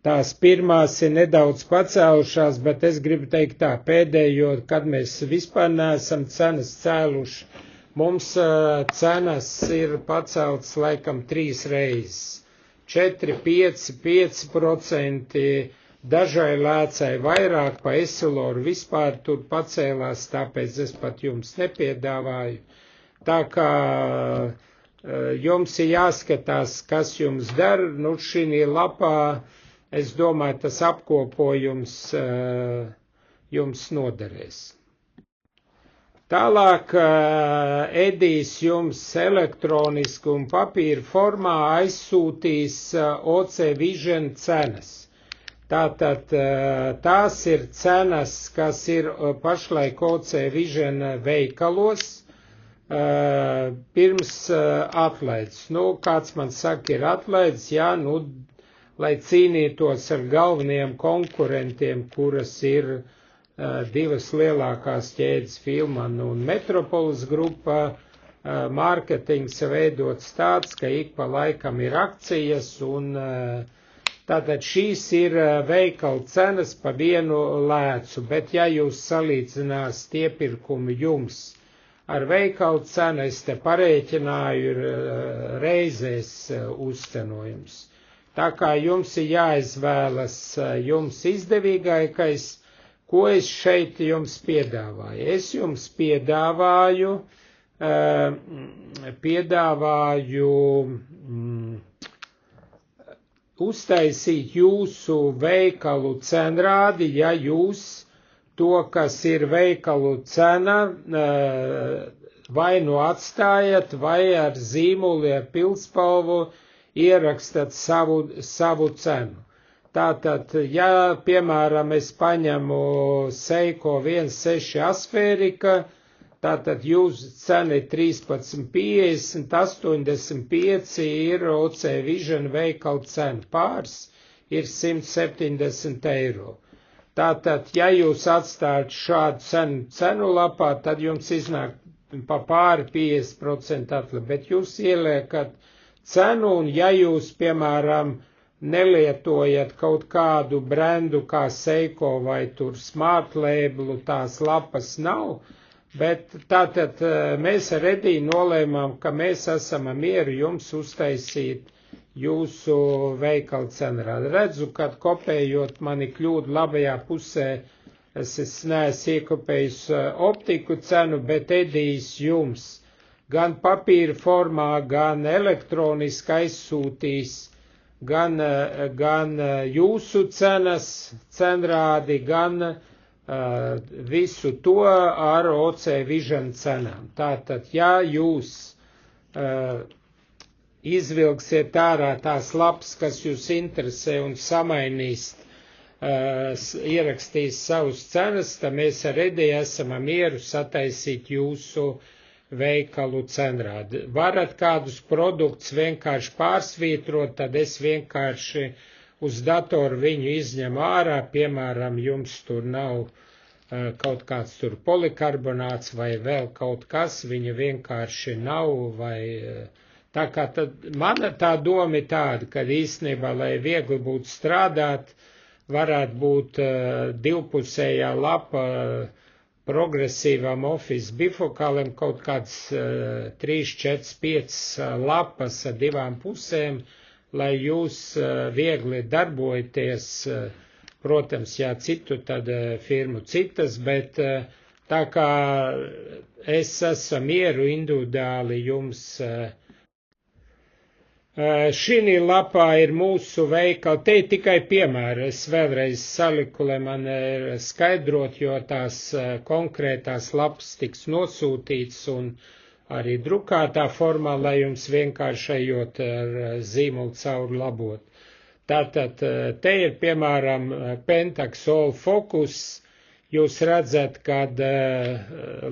Tās pirmās ir nedaudz pacēlušās, bet es gribu teikt tā, pēdējo, kad mēs vispār neesam cenas cēluši, mums cenas ir paceltas laikam 3 reizes. 4, 5, 5%, dažai lēcai vairāk, pa Esiloru vispār tur pacēlās, tāpēc es pat jums nepiedāvāju. Tā kā jums ir jāskatās, kas jums der, nu šī lapā, es domāju, tas apkopojums jums noderēs. Tālāk Edijs jums elektroniski un papīra formā aizsūtīs OC Vision cenas. Tātad tās ir cenas, kas ir pašlaik OC Vision veikalos pirms atlaides. Nu, kāds man saka, ir atlaides, jā, nu, lai cīnītos ar galvenajiem konkurentiem, kuras ir divas lielākās ķēdes Filman un Metropolis grupa, mārketings veidots tāds, ka ik pa laikam ir akcijas, un tātad šīs ir veikala cenas pa vienu lēcu, bet ja jūs salīdzinās iepirkumu jums ar veikalu cenu, es te parēķināju, ir reizēs uzcenojums. Tā kā jums ir jāizvēlas jums izdevīgākais, ko es šeit jums piedāvāju. Es jums piedāvāju uztaisīt jūsu veikalu cenrādi, ja jūs to, kas ir veikalu cena, vai nu atstājat, vai ar zīmuli, ar pildspalvu ierakstat savu cenu. Tātad, ja, piemēram, es paņemu Seiko 1.6 Asfērika, tātad jūsu cena ir 13,50, 85 ir OC Vision veikala cena, pāris ir 170 eiro. Tātad, ja jūs atstājat šādu cenu lapā, tad jums iznāk pa pāri 50% atlaid, bet jūs ieliekat cenu, un ja jūs, piemēram, nelietojat kaut kādu brendu kā Seiko vai tur Smart Labelu, tās lapas nav, bet tātad mēs ar Ediju nolēmām, ka mēs esam mieru jums uztaisīt jūsu veikala cenrādi. Redzu, kad kopējot mani kļūdu labajā pusē, es neesmu iekopējis optiku cenu, bet Edijs jums gan papīra formā, gan elektroniski aizsūtīs, gan jūsu cenrādi, gan visu to ar OC Vision cenām. Tātad, ja jūs izvilksiet ārā tās lapas, kas jūs interesē un samainīsiet, ierakstīs savus cenas, tad mēs ar Ediju esam mieru sataisīt jūsu veikalu cenrādi. Varat kādus produktus vienkārši pārsvītrot, tad es vienkārši uz datoru viņu izņemu ārā, piemēram, jums tur nav kaut kāds tur polikarbonāts vai vēl kaut kas, viņa vienkārši nav, vai tā kā tad mana tā doma ir tāda, ka īstenībā, lai viegli būtu strādāt, varētu būt divpusējā lapa progresīvam office bifokāliem, kaut kāds 3, 4, 5 lapas ar divām pusēm, lai jūs viegli darbojaties, protams, jā, citu tad firmu citas, bet tā kā es esmu mieru individuāli jums. Šī lapā ir mūsu veikali, te ir tikai piemēri, es vēlreiz saliku, lai man skaidrot, jo tās konkrētās lapas tiks nosūtīts un arī drukātā formā, lai jums vienkāršējot ar zīmolu cauri labot. Tātad te ir piemēram Pentax All Focus, jūs redzat, kad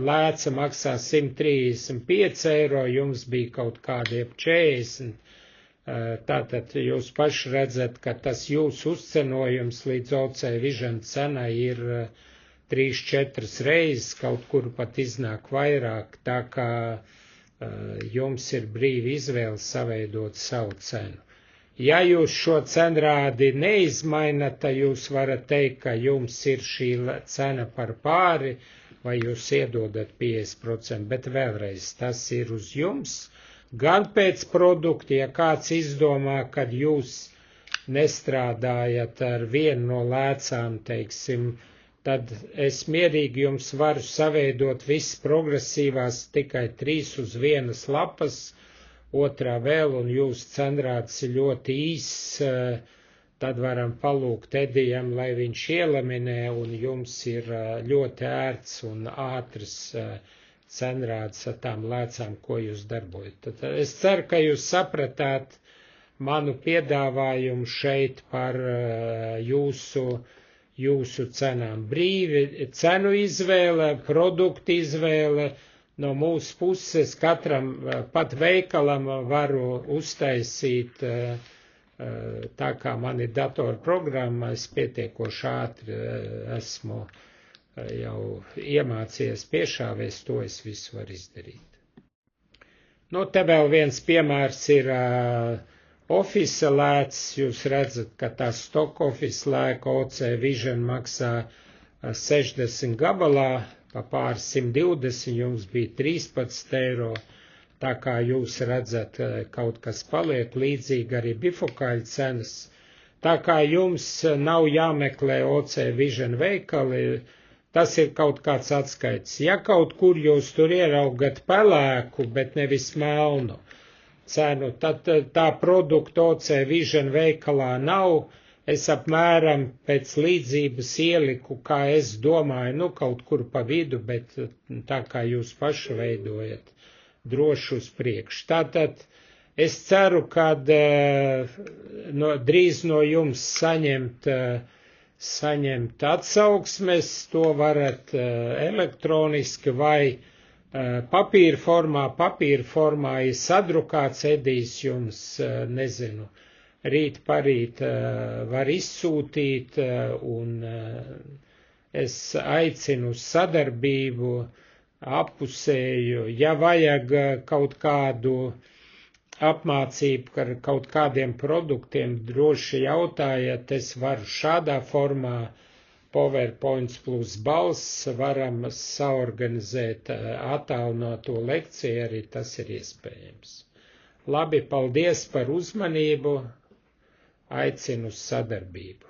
lēca maksā 135 eiro, jums bija kaut kādi 40. Tātad jūs paši redzat, ka tas jūsu uzcenojums līdz OC Vision cenai ir 3-4 reizes, kaut kur pat iznāk vairāk, tā kā jums ir brīva izvēle saveidot savu cenu. Ja jūs šo cenrādi neizmainat, tad jūs varat teikt, ka jums ir šī cena par pāri, vai jūs iedodat 50%, bet vēlreiz tas ir uz jums. Gan pēc produkta, ja kāds izdomā, kad jūs nestrādājat ar vienu no lēcām, teiksim, tad es mierīgi jums varu saveidot visas progresīvās tikai 3 uz vienas lapas, otrā vēl, un jūsu cenrāds ir ļoti īss, tad varam palūgt Edijam, lai viņš ielaminē, un jums ir ļoti ērts un ātrs cenrāds ar tām lēcām, ko jūs darbojat. Tad es ceru, ka jūs sapratāt manu piedāvājumu šeit par jūsu cenām. Brīvi cenu izvēle, produktu izvēle, no mūsu puses katram pat veikalam varu uztaisīt, tā kā man ir datorprogramma, es pietiekoši ātri esmu jau iemācījies piešāvēs, to es visu varu izdarīt. Nu, te vēl viens piemērs ir Office lēts, jūs redzat, ka tā stock Office lēka OC Vision maksā 60 gabalā, pa pār 120, jums bija 13 eiro, tā kā jūs redzat, kaut kas paliek līdzīgi arī bifokāļu cenas, tā kā jums nav jāmeklē OC Vision veikali, tas ir kaut kāds atskaits. Ja kaut kur jūs tur ieraugat pelēku, bet nevis melnu cenu, tad tā produkta OC Vision veikalā nav. Es apmēram pēc līdzības ieliku, kā es domāju, nu kaut kur pa vidu, bet tā kā jūs paši veidojat, droši uz priekšu. Tātad es ceru, kad drīz no jums saņemt atsauksmes, to varat elektroniski vai papīra formā ir sadrukāts Edijs jums, nezinu, rīt parīt var izsūtīt, un es aicinu sadarbību apusēju, ja vajag kaut kādu apmācību par kaut kādiem produktiem, droši jautājiet, es varu šādā formā, PowerPoints plus balss, varam saorganizēt attālināto lekciju, arī tas ir iespējams. Labi, paldies par uzmanību, aicinu uz sadarbību.